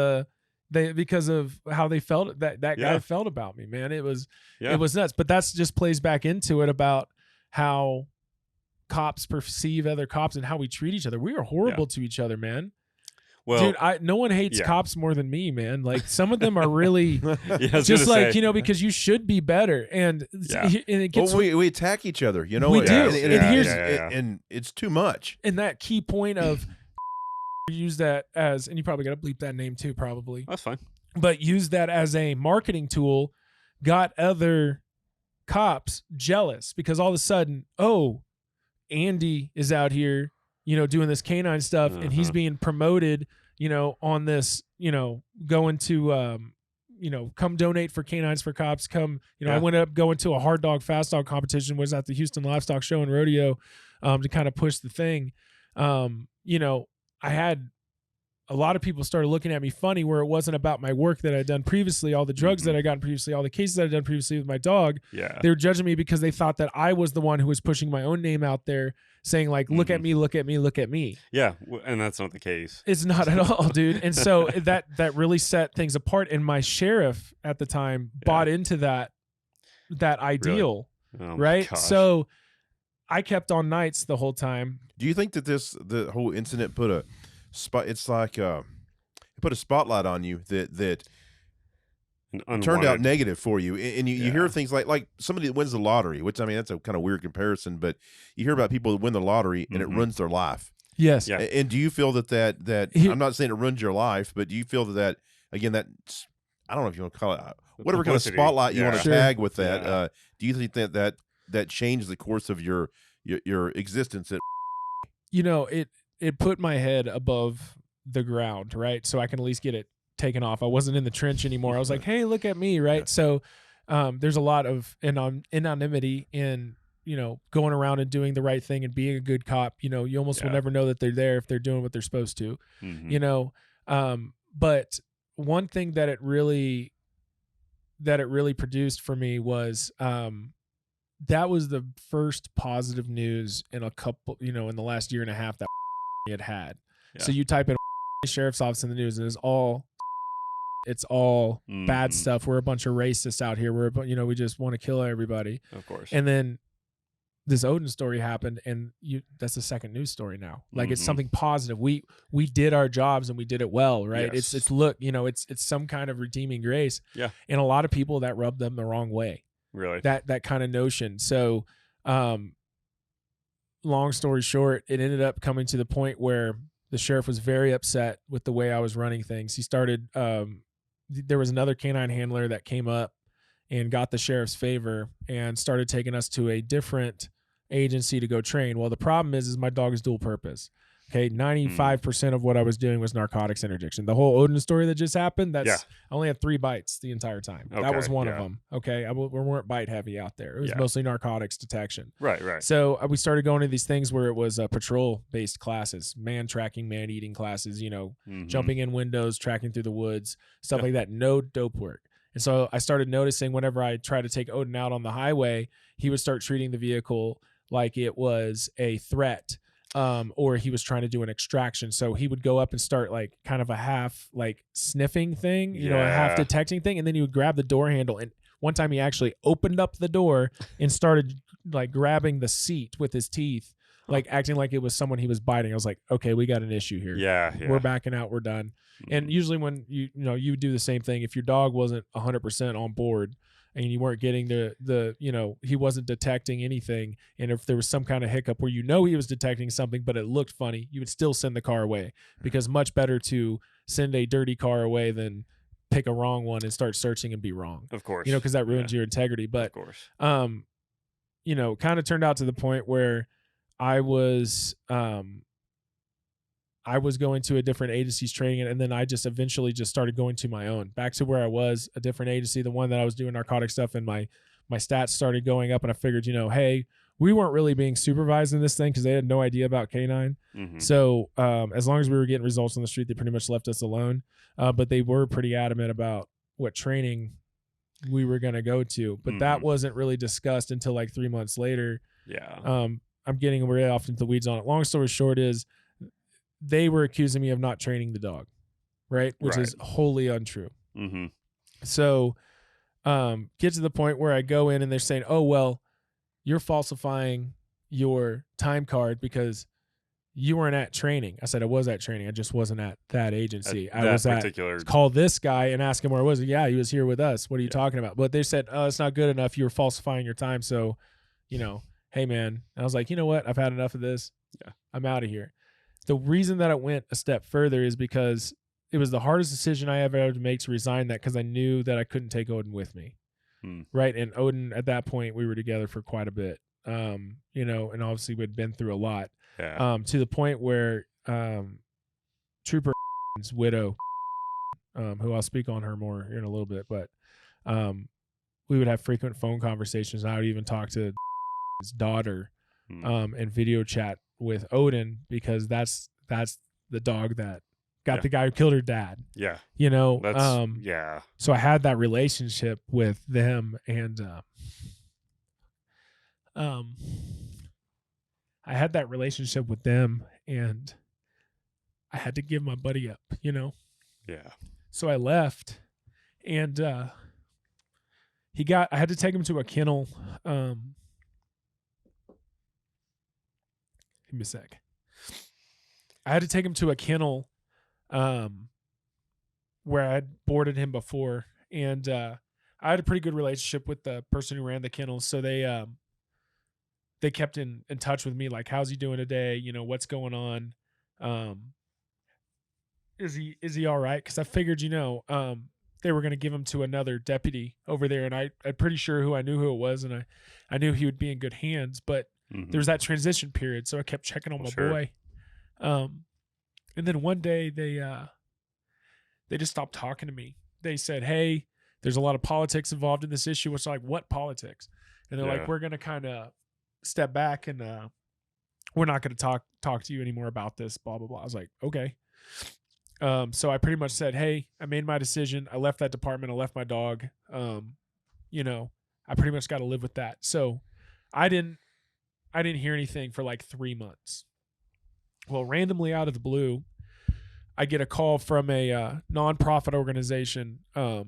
how they felt that guy felt about me, man. It was nuts. But that's just plays back into it about how cops perceive other cops and how we treat each other. We are horrible to each other, man. Well, dude, no one hates cops more than me, man. Like some of them are really just like, because you should be better. And it gets, we attack each other, we do. And it's too much. And that key point of use that as, and you probably got to bleep that name too, probably. That's fine. But use that as a marketing tool, got other cops jealous because all of a sudden, Andy is out here, doing this canine stuff, and he's being promoted, on this, going to, come donate for Canines for Cops. Come, I went up going to a hard dog, fast dog competition, was at the Houston Livestock Show and Rodeo, to kind of push the thing. I had a lot of people started looking at me funny, where it wasn't about my work that I'd done previously, all the drugs that I'd gotten previously, all the cases that I'd done previously with my dog. Yeah. They were judging me because they thought that I was the one who was pushing my own name out there, saying like, look at me, look at me, look at me. Yeah, and that's not the case. It's not at all, dude. And so that really set things apart. And my sheriff at the time bought into that ideal, Oh, right? gosh. So I kept on nights the whole time. Do you think that the whole incident put a spot? It's like it put a spotlight on you that turned out negative for you, and you hear things like somebody that wins the lottery, which I mean that's a kind of weird comparison, but you hear about people that win the lottery and it ruins their life. Yes. Yeah. And do you feel that I'm not saying it ruins your life, but do you feel that again that's I don't know if you want to call it whatever kind of spotlight you want to tag with that? Yeah. Do you think that changed the course of your existence? You know, it put my head above the ground, right? So I can at least get it taken off. I wasn't in the trench anymore. I was like, hey, look at me, right? So there's a lot of anonymity in, you know, going around and doing the right thing and being a good cop. You know, you almost will never know that they're there if they're doing what they're supposed to, you know. But one thing that it really produced for me was that was the first positive news in a couple, you know, in the last year and a half that it had. Yeah. So you type in sheriff's office in the news and it's all bad stuff. We're a bunch of racists out here. You know, we just want to kill everybody. Of course. And then this Odin story happened, and that's the second news story now. Like it's something positive. We did our jobs and we did it well, right? Yes. It's look, you know, it's some kind of redeeming grace. Yeah. And a lot of people that rubbed them the wrong way. Really? That kind of notion. So long story short, it ended up coming to the point where the sheriff was very upset with the way I was running things. He started there was another canine handler that came up and got the sheriff's favor and started taking us to a different agency to go train. Well, the problem is my dog is dual I Okay, 95% of what I was doing was narcotics interdiction. The whole Odin story that just happened, I only had 3 bites the entire time. Okay, that was one of them. Okay, we weren't bite heavy out there. It was mostly narcotics detection. Right. So we started going to these things where it was patrol-based classes, man tracking, man eating classes, you know, jumping in windows, tracking through the woods, stuff like that. No dope work. And so I started noticing whenever I tried to take Odin out on the highway, he would start treating the vehicle like it was a threat. Or he was trying to do an extraction. So he would go up and start like kind of a half like sniffing thing, you know, a half detecting thing. And then he would grab the door handle. And one time he actually opened up the door and started like grabbing the seat with his teeth, like acting like it was someone he was biting. I was like, okay, we got an issue here. Yeah. We're backing out. We're done. And usually when you would do the same thing, if your dog wasn't 100% on board, and you weren't getting the you know, he wasn't detecting anything, and if there was some kind of hiccup where you know he was detecting something but it looked funny, you would still send the car away, because much better to send a dirty car away than pick a wrong one and start searching and be wrong. Of course. You know, because that ruins your integrity. But of course. You know, kind of turned out to the point where I was going to a different agency's training, and then I just eventually just started going to my own, back to where I was, a different agency, the one that I was doing narcotic stuff, and my stats started going up, and I figured, you know, hey, we weren't really being supervised in this thing because they had no idea about K9. So as long as we were getting results on the street, they pretty much left us alone. But they were pretty adamant about what training we were going to go to. But that wasn't really discussed until like 3 months later. Yeah. I'm getting really off into the weeds on it. Long story short is, they were accusing me of not training the dog, right? Which is wholly untrue. So get to the point where I go in and they're saying, oh, well, you're falsifying your time card because you weren't at training. I said I was at training. I just wasn't at that agency. I was at, call this guy and ask him where I was. Yeah, he was here with us. What are you talking about? But they said, oh, it's not good enough. You were falsifying your time. So, you know, hey, man. And I was like, you know what? I've had enough of this. Yeah, I'm out of here. The reason that I went a step further is because it was the hardest decision I ever had to make to resign that, because I knew that I couldn't take Odin with me. Right. And Odin, at that point, we were together for quite a bit, you know, and obviously we'd been through a lot, to the point where Trooper's widow, who I'll speak on her more here in a little bit, but we would have frequent phone conversations. And I would even talk to his daughter and video chat with Odin, because that's the dog that got Yeah. the guy who killed her dad. Yeah. You know, That's yeah. so I had that relationship with them, and I had that relationship with them, and I had to give my buddy up, you know. Yeah. So I left, and I had to take him to a kennel. Give me a sec. I had to take him to a kennel where I had boarded him before, and I had a pretty good relationship with the person who ran the kennel. So they kept in touch with me, like, how's he doing today? You know, what's going on? Is he all right? Because I figured, they were going to give him to another deputy over there, and I'm pretty sure who it was, and I knew he would be in good hands. But there was that transition period, so I kept checking on my boy. And then one day they just stopped talking to me. They said, "Hey, there's a lot of politics involved in this issue." Which, like, what politics? And they're like, "We're going to kind of step back, and we're not going to talk to you anymore about this." Blah blah blah. I was like, okay. So I pretty much said, "Hey, I made my decision. I left that department. I left my dog. I pretty much got to live with that." So I didn't hear anything for like 3 months. Well, randomly out of the blue, I get a call from a nonprofit organization. I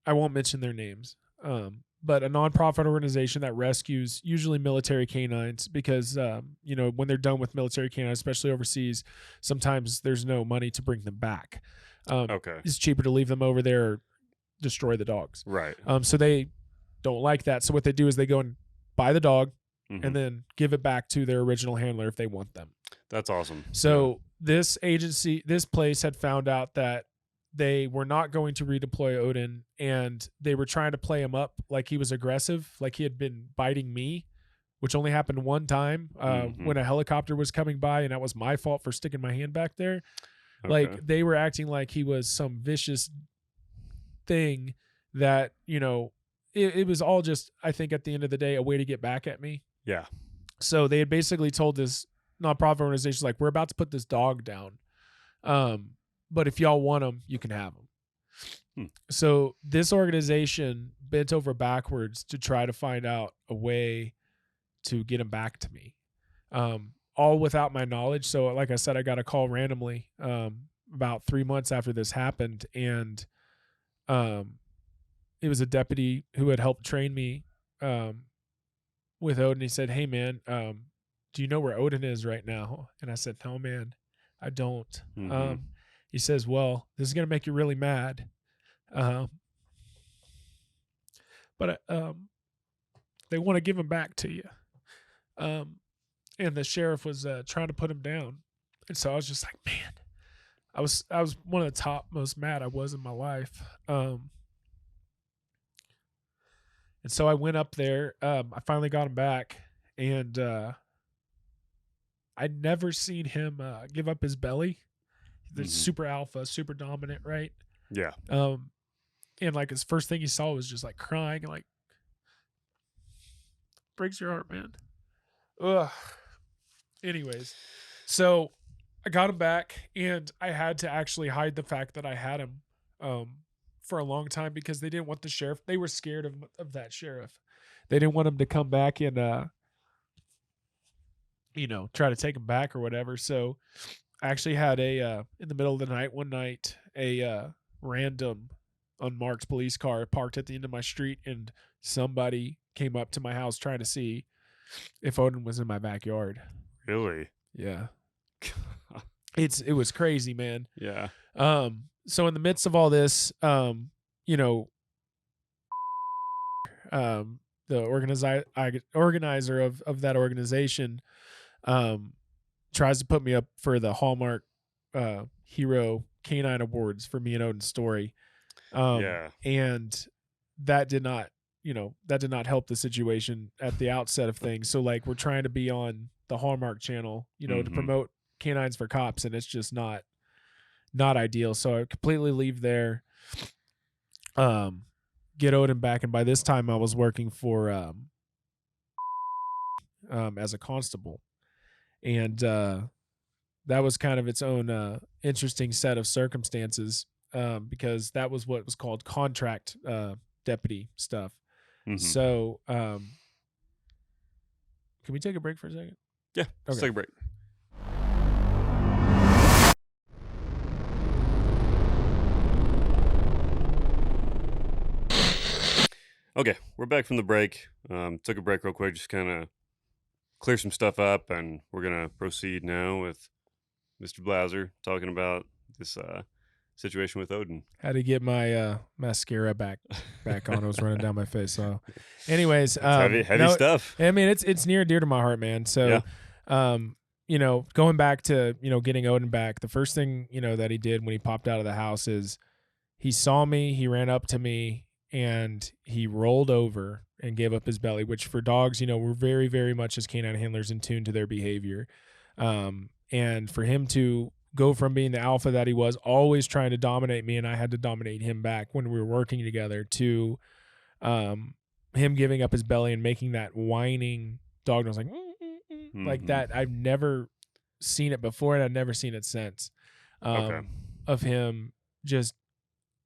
won't mention their names, but a nonprofit organization that rescues usually military canines because, when they're done with military canines, especially overseas, sometimes there's no money to bring them back. Okay. It's cheaper to leave them over there or destroy the dogs. Right. So they don't like that. So what they do is they go and buy the dog and then give it back to their original handler if they want them. That's awesome. So this place had found out that they were not going to redeploy Odin, and they were trying to play him up like he was aggressive, like he had been biting me, which only happened one time when a helicopter was coming by, and that was my fault for sticking my hand back there. Okay. Like, they were acting like he was some vicious thing that, it was all just, I think at the end of the day, a way to get back at me. Yeah. So they had basically told this nonprofit organization, like, we're about to put this dog down. But if y'all want him, you can have him. So this organization bent over backwards to try to find out a way to get him back to me, all without my knowledge. So like I said, I got a call randomly about 3 months after this happened, and it was a deputy who had helped train me with Odin. He said, "Hey, man, do you know where Odin is right now?" And I said, "No, man, I don't." He says, "Well, this is going to make you really mad. But they want to give him back to you." And the sheriff was trying to put him down. And so I was just like, man, I was one of the top most mad I was in my life. And so I went up there. I finally got him back, and I'd never seen him give up his belly. The super alpha, super dominant, right? Yeah. And like his first thing he saw was just like crying, and like, breaks your heart, man. Ugh. Anyways, so I got him back, and I had to actually hide the fact that I had him for a long time because they didn't want the sheriff. They were scared of that sheriff. They didn't want him to come back and try to take him back or whatever. So I actually had in the middle of the night, one night, a random unmarked police car parked at the end of my street, and somebody came up to my house trying to see if Odin was in my backyard. Really? Yeah. It was crazy, man. Yeah. So in the midst of all this, the organizer of that organization tries to put me up for the Hallmark Hero Canine Awards for me and Odin's story. And that did not help the situation at the outset of things. So like, we're trying to be on the Hallmark channel, to promote canines for cops, and it's just not ideal. So I completely leave there, get Odin back, and by this time I was working for as a constable, and that was kind of its own interesting set of circumstances, because that was what was called contract deputy stuff. So can we take a break for a second? Yeah, let's take a break. Okay, we're back from the break. Took a break real quick, just kind of clear some stuff up, and we're going to proceed now with Mr. Blauser talking about this situation with Odin. Had to get my mascara back on. It was running down my face. So anyways, heavy stuff. I mean, it's near and dear to my heart, man. So, you know, going back to, you know, getting Odin back, the first thing, you know, that he did when he popped out of the house is he saw me, he ran up to me, and he rolled over and gave up his belly, which for dogs, you know, we're very, very much as canine handlers in tune to their behavior. And for him to go from being the alpha that he was, always trying to dominate me, and I had to dominate him back when we were working together, to him giving up his belly and making that whining dog noise, like, like that. I've never seen it before, and I've never seen it since. Of him just,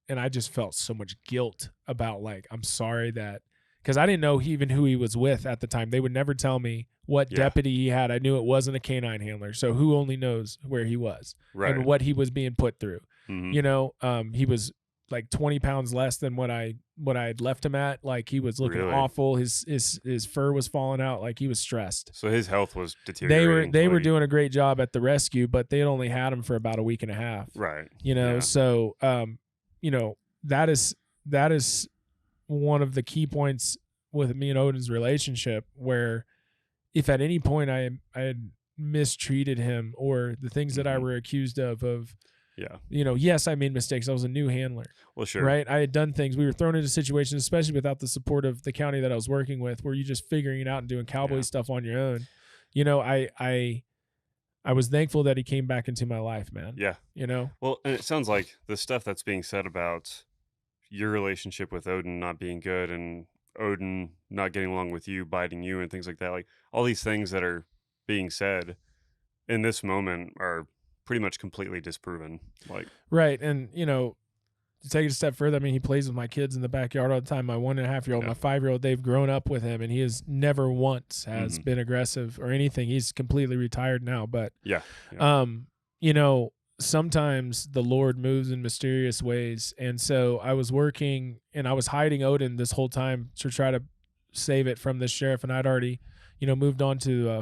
and I just felt so much guilt about, like, I'm sorry that, because I didn't know even who he was with at the time. They would never tell me what deputy he had. I knew it wasn't a canine handler. So who only knows where he was and what he was being put through. You know, he was like 20 pounds less than what I had left him at. Like, he was looking awful. His fur was falling out. Like, he was stressed. So his health was deteriorating. They were doing a great job at the rescue, but they had only had him for about a week and a half. Right. You know, so you know, that is one of the key points with me and Odin's relationship, where if at any point I had mistreated him, or the things that I were accused of, you know, yes, I made mistakes. I was a new handler. Well, sure. Right. I had done things. We were thrown into situations, especially without the support of the county that I was working with, where you're just figuring it out and doing cowboy stuff on your own. You know, I was thankful that he came back into my life, man. Yeah. You know? Well, and it sounds like the stuff that's being said about your relationship with Odin not being good, and Odin not getting along with you, biting you, and things like that, like all these things that are being said in this moment are pretty much completely disproven. Like, right. And, you know, to take it a step further, I mean, he plays with my kids in the backyard all the time. My 1.5-year-old, my 5-year-old, they've grown up with him, and he has never once has been aggressive or anything. He's completely retired now, but you know, sometimes the Lord moves in mysterious ways. And so I was working, and I was hiding Odin this whole time to try to save it from the sheriff. And I'd already, you know, moved on to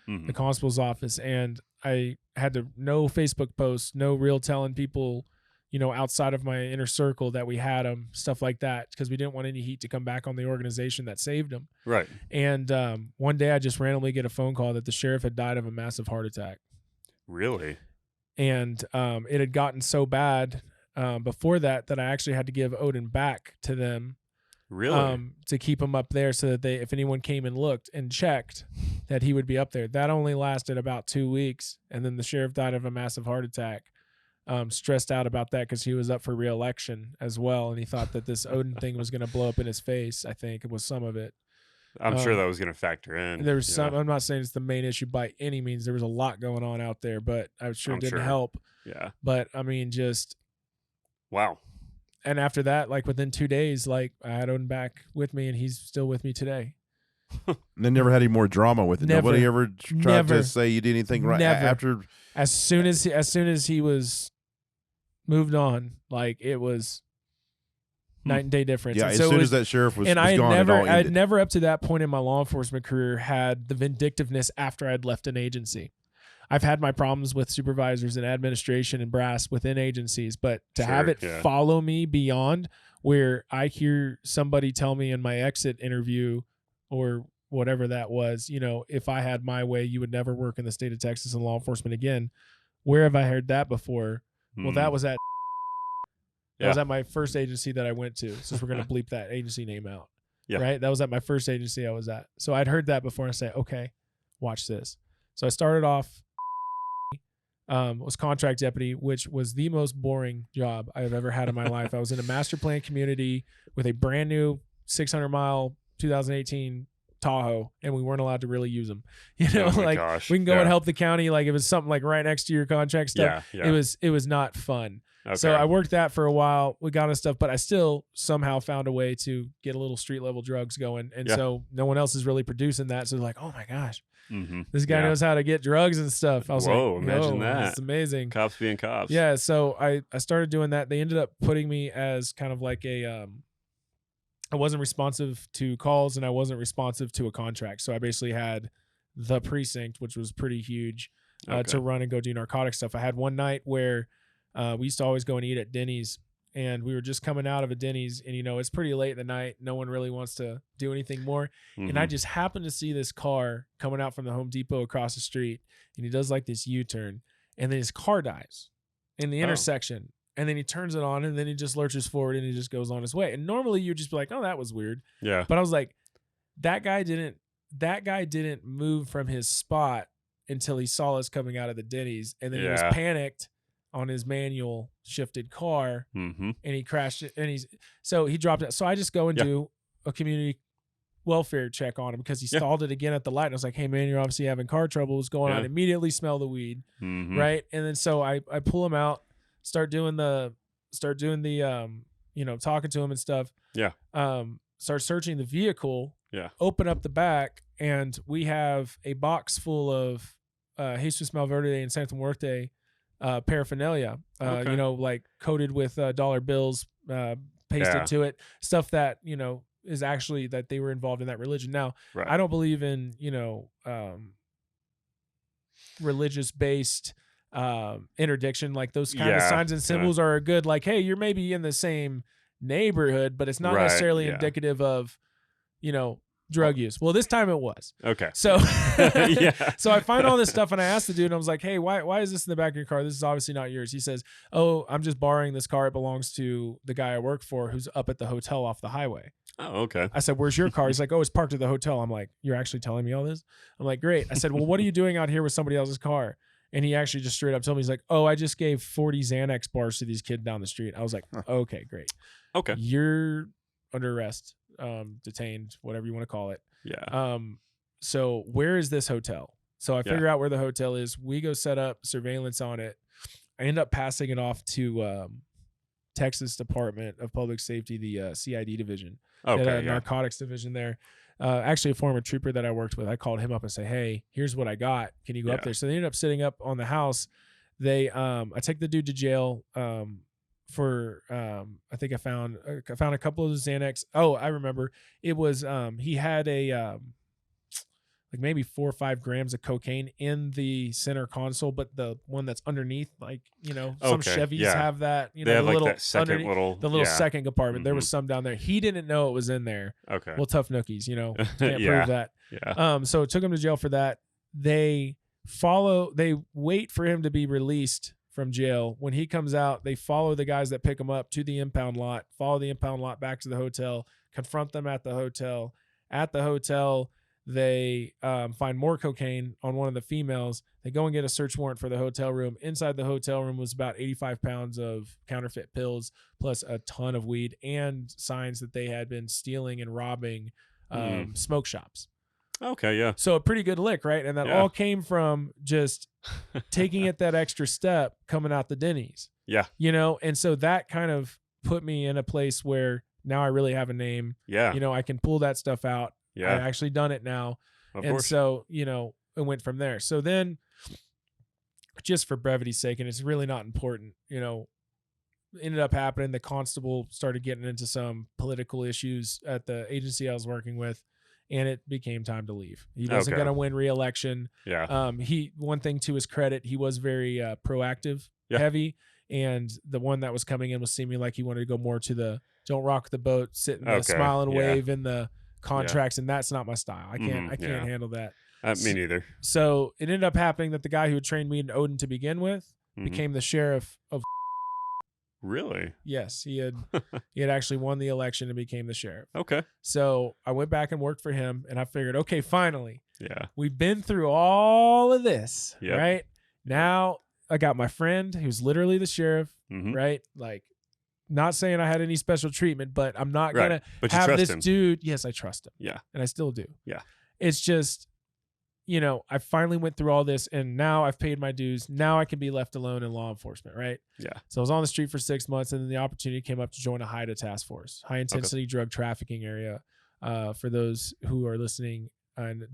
the constable's office, and I had no Facebook posts, no real telling people, you know, outside of my inner circle that we had him, stuff like that, because we didn't want any heat to come back on the organization that saved him. Right. And one day I just randomly get a phone call that the sheriff had died of a massive heart attack. Really? And it had gotten so bad before that I actually had to give Odin back to them. Really? To keep him up there, so that if anyone came and looked and checked, that he would be up there. That only lasted about 2 weeks, and then the sheriff died of a massive heart attack. Stressed out about that because he was up for re-election as well, and he thought that this Odin thing was going to blow up in his face. I think it was some of it. I'm sure that was going to factor in. There was some. I'm not saying it's the main issue by any means. There was a lot going on out there, but I'm sure it didn't help. Yeah. But I mean, just wow. And after that, like within 2 days, like I had Odin back with me, and he's still with me today. And they never had any more drama with it. Nobody ever tried to say you did anything right after. As soon as he was moved on, like it was night and day difference. Yeah, and as so soon as that sheriff was and gone, I had never up to that point in my law enforcement career had the vindictiveness after I'd left an agency. I've had my problems with supervisors and administration and brass within agencies, but to have it follow me beyond where I hear somebody tell me in my exit interview or whatever that was, you know, if I had my way, you would never work in the state of Texas in law enforcement again. Where have I heard that before? Well, that was at that was at my first agency that I went to, since we're going to bleep that agency name out. Yeah. Right? That was at my first agency I was at. So I'd heard that before, and I say, okay, watch this. So I started off was contract deputy, which was the most boring job I've ever had in my life. I was in a master plan community with a brand new 600-mile 2018 Tahoe, and we weren't allowed to really use them. You know, Oh my like gosh. we can go Yeah. and help the county. Like if it's something like right next to your contract stuff, Yeah. it was not fun. Okay. So I worked that for a while. We got us stuff, but I still somehow found a way to get a little street level drugs going. And so no one else is really producing that. So they're like, oh my gosh, this guy knows how to get drugs and stuff. I was Whoa, like, imagine that. It's amazing. Cops being cops. Yeah. So I started doing that. They ended up putting me as kind of like I wasn't responsive to calls and I wasn't responsive to a contract. So I basically had the precinct, which was pretty huge, to run and go do narcotic stuff. I had one night where we used to always go and eat at Denny's, and we were just coming out of a Denny's, and it's pretty late in the night. No one really wants to do anything more. And I just happened to see this car coming out from the Home Depot across the street, and he does like this U-turn, and then his car dies in the intersection. And then he turns it on, and then he just lurches forward, and he just goes on his way. And normally you'd just be like, oh, that was weird. Yeah. But I was like, that guy didn't move from his spot until he saw us coming out of the Denny's. And then he was panicked on his manual shifted car, and he crashed it. And so he dropped it. So I just go and do a community welfare check on him because he stalled it again at the light. And I was like, hey, man, you're obviously having car trouble. What's going on? Immediately smell the weed. Right. And then so I pull him out. Start doing the talking to him and stuff. Yeah. Start searching the vehicle. Yeah. Open up the back, and we have a box full of Jesus Malverde and Santa Muerte paraphernalia. Like coated with dollar bills pasted to it. Stuff that, is actually that they were involved in that religion. Now, I don't believe in, religious based interdiction. Like those kind of signs and symbols are good, like, hey, you're maybe in the same neighborhood, but it's not necessarily indicative of drug use. Well, this time it was. Okay. So so I find all this stuff, and I asked the dude, and I was like, hey, why is this in the back of your car? This is obviously not yours. He says, oh, I'm just borrowing this car. It belongs to the guy I work for who's up at the hotel off the highway. Oh, okay. I said, where's your car? He's like, oh, it's parked at the hotel. I'm like, you're actually telling me all this? I'm like, great. I said, well, what are you doing out here with somebody else's car? And he actually just straight up told me, he's like, oh, I just gave 40 Xanax bars to these kids down the street. I was like, okay, great. Okay. You're under arrest, detained, whatever you want to call it. Yeah. So where is this hotel? So I figure out where the hotel is. We go set up surveillance on it. I end up passing it off to Texas Department of Public Safety, the CID division, narcotics division there. Actually, a former trooper that I worked with, I called him up and say, hey, here's what I got. Can you go up there? So they ended up sitting up on the house. I take the dude to jail for I think I found a couple of Xanax. Oh, I remember. It was he had a like maybe 4 or 5 grams of cocaine in the center console, but the one that's underneath, like, some Chevys have that, they have like that second second compartment. There was some down there. He didn't know it was in there. Okay. Well, tough nookies, can't prove that. Yeah. So took him to jail for that. They wait for him to be released from jail. When he comes out, they follow the guys that pick him up to the impound lot, follow the impound lot back to the hotel, confront them at the hotel. At the hotel, they find more cocaine on one of the females. They go and get a search warrant for the hotel room. Inside the hotel room was about 85 pounds of counterfeit pills, plus a ton of weed, and signs that they had been stealing and robbing smoke shops. Okay, yeah. So a pretty good lick, right? And that all came from just taking it that extra step coming out the Denny's. Yeah. And so that kind of put me in a place where now I really have a name. Yeah. I can pull that stuff out. Yeah. I've actually done it now. Of course. So, it went from there. So then, just for brevity's sake, and it's really not important, ended up happening. The constable started getting into some political issues at the agency I was working with, and it became time to leave. He wasn't going to win re-election. Yeah. One thing to his credit, he was very proactive, heavy, and the one that was coming in was seeming like he wanted to go more to the don't rock the boat, sit in the smile and wave in the contracts, and that's not my style. I can't handle that. Me neither. So it ended up happening that the guy who had trained me in Odin to begin with became the sheriff of. Really? Yes, he had actually won the election and became the sheriff. Okay. So I went back and worked for him, and I figured, okay, finally, we've been through all of this, right? Now I got my friend who's literally the sheriff, right? Like, not saying I had any special treatment, but I'm not Right. gonna But you have trust this him. dude. Yes, I trust him. Yeah. And I still do. Yeah. It's just, I finally went through all this, and now I've paid my dues. Now I can be left alone in law enforcement, right? Yeah. So I was on the street for 6 months, and then the opportunity came up to join a HIDTA task force, high intensity drug trafficking area. For those who are listening and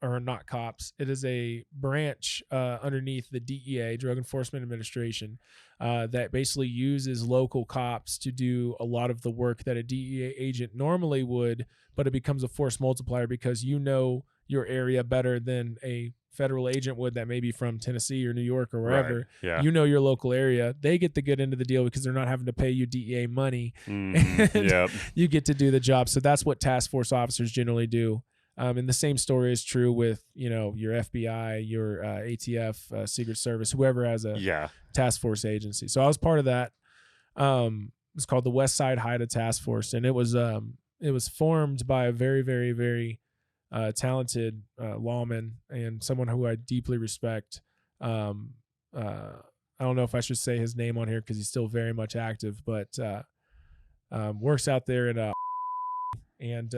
are not cops, it is a branch underneath the DEA, Drug Enforcement Administration, that basically uses local cops to do a lot of the work that a DEA agent normally would, but it becomes a force multiplier because your area better than a federal agent would that may be from Tennessee or New York or wherever. Right. Yeah. Your local area. They get the good end of the deal because they're not having to pay you DEA money. Mm-hmm. And Yep. you get to do the job. So that's what task force officers generally do. And the same story is true with, your FBI, your ATF, Secret Service, whoever has a task force agency. So I was part of that. It's called the West Side HIDTA Task Force, and it was formed by a very, very, very talented lawman and someone who I deeply respect. I don't know if I should say his name on here because he's still very much active, but works out there in and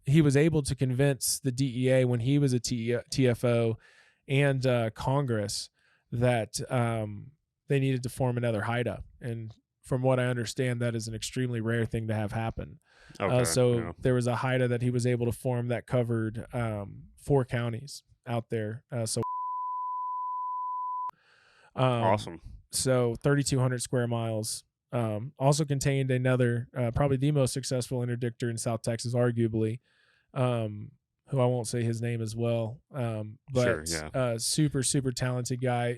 he was able to convince the DEA when he was a TFO and Congress that they needed to form another HIDTA. And from what I understand, that is an extremely rare thing to have happen. Okay. There was a HIDTA that he was able to form that covered 4 counties out there. Awesome. So 3,200 square miles. Also contained another, probably the most successful interdictor in South Texas, arguably, who I won't say his name as well. But Sure, yeah. Super, super talented guy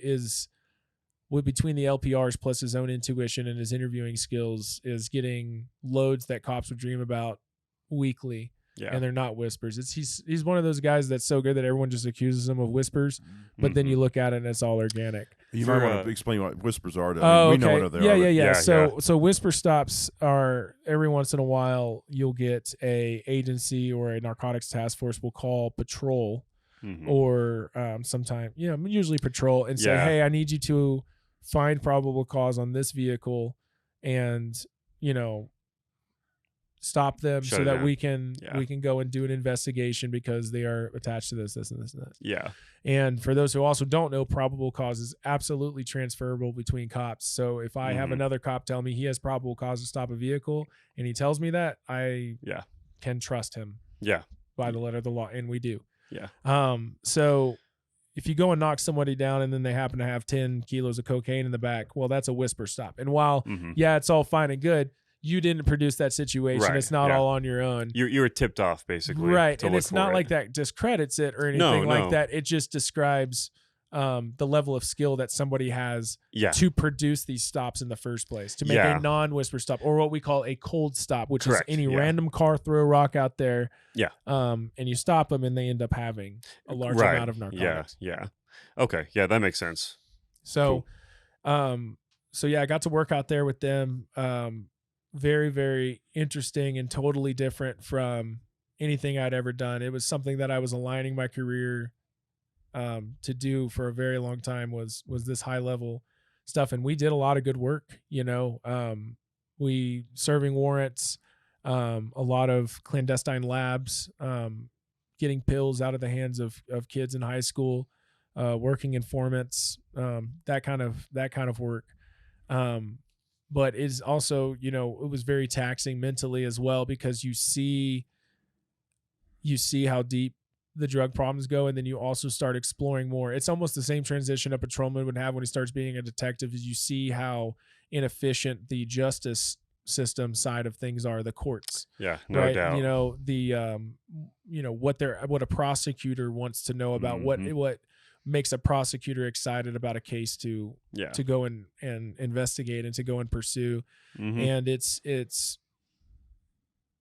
between the LPRs plus his own intuition and his interviewing skills is getting loads that cops would dream about weekly. Yeah. And they're not whispers. He's one of those guys that's so good that everyone just accuses him of whispers, but then you look at it and it's all organic. You For, might want to explain what whispers are. We know what they are. Yeah. So whisper stops are every once in a while you'll get a agency or a narcotics task force will call patrol or sometime, usually patrol and say, hey, I need you to find probable cause on this vehicle and, stop them so that we can go and do an investigation because they are attached to this and this and that. Yeah. And for those who also don't know, probable cause is absolutely transferable between cops. So if I have another cop tell me he has probable cause to stop a vehicle and he tells me that, I can trust him. Yeah. By the letter of the law, and we do. Yeah. So if you go and knock somebody down and then they happen to have 10 kilos of cocaine in the back, well, that's a whisper stop. And while it's all fine and good, you didn't produce that situation. Right. It's not all on your own. You were tipped off, basically. Right. And it's not like that discredits it or anything like that. It just describes the level of skill that somebody has to produce these stops in the first place, to make a non-whisper stop, or what we call a cold stop, which is any random car throw a rock out there. Yeah. And you stop them and they end up having a large amount of narcotics. Yeah. Okay. Yeah, that makes sense. So, I got to work out there with them. Very, very interesting and totally different from anything I'd ever done. It was something that I was aligning my career to do for a very long time was this high level stuff. And we did a lot of good work, we serving warrants, a lot of clandestine labs, getting pills out of the hands of kids in high school, working informants, that kind of work. But it's also, it was very taxing mentally as well, because you see how deep the drug problems go, and then you also start exploring more. It's almost the same transition a patrolman would have when he starts being a detective, is you see how inefficient the justice system side of things are, the courts. Yeah, no doubt. What a prosecutor wants to know about, what makes a prosecutor excited about a case to go and investigate and to go and pursue. And it's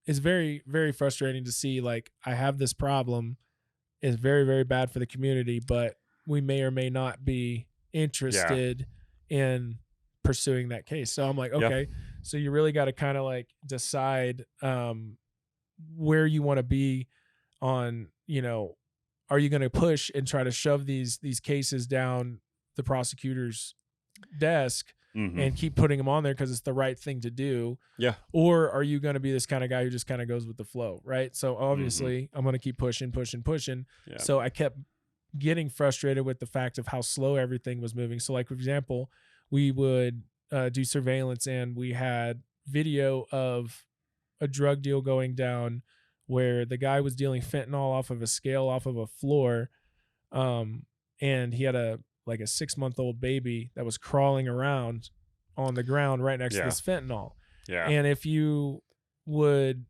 very, very frustrating to see, like, I have this problem. It's very, very bad for the community, but we may or may not be interested in pursuing that case. So I'm like, okay, so you really got to kind of like decide where you want to be on, are you going to push and try to shove these cases down the prosecutor's desk, and keep putting them on there because it's the right thing to do? Yeah. Or are you going to be this kind of guy who just kind of goes with the flow, right? So obviously I'm going to keep pushing. Yeah. So I kept getting frustrated with the fact of how slow everything was moving. So like, for example, we would do surveillance, and we had video of a drug deal going down where the guy was dealing fentanyl off of a scale off of a floor. And he had a 6-month-old baby that was crawling around on the ground right next to this fentanyl. Yeah. And if you would,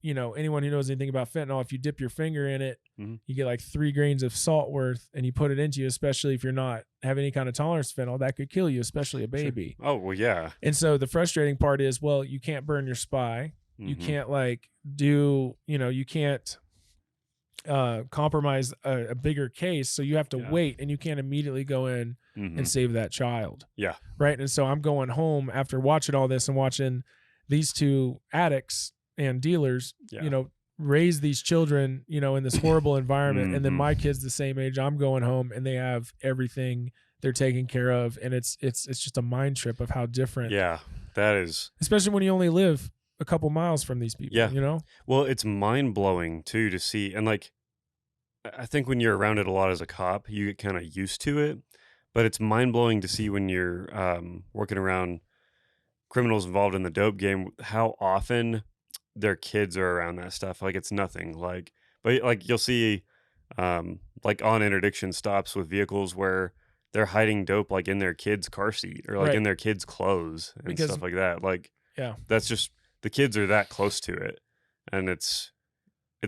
anyone who knows anything about fentanyl, if you dip your finger in it, you get like 3 grains of salt worth, and you put it into you, especially if you're not have any kind of tolerance to fentanyl, that could kill you, especially a baby. Sure. Oh, well, yeah. And so the frustrating part is, well, you can't burn your spy. You can't you can't compromise a bigger case. So you have to wait, and you can't immediately go in and save that child. Yeah. Right. And so I'm going home after watching all this and watching these 2 addicts and dealers, raise these children, in this horrible environment. And then my kid's the same age. I'm going home, and they have everything they're taken care of. And it's just a mind trip of how different. Yeah, that is. Especially when you only live a couple miles from these people. Yeah. Well, it's mind blowing too to see. And like, I think when you're around it a lot as a cop, you get kind of used to it, but it's mind blowing to see when you're working around criminals involved in the dope game, how often their kids are around that stuff. Like, it's nothing. But you'll see like on interdiction stops with vehicles where they're hiding dope like in their kid's car seat or like in their kids' clothes and stuff like that. Like, that's just, the kids are that close to it. And it's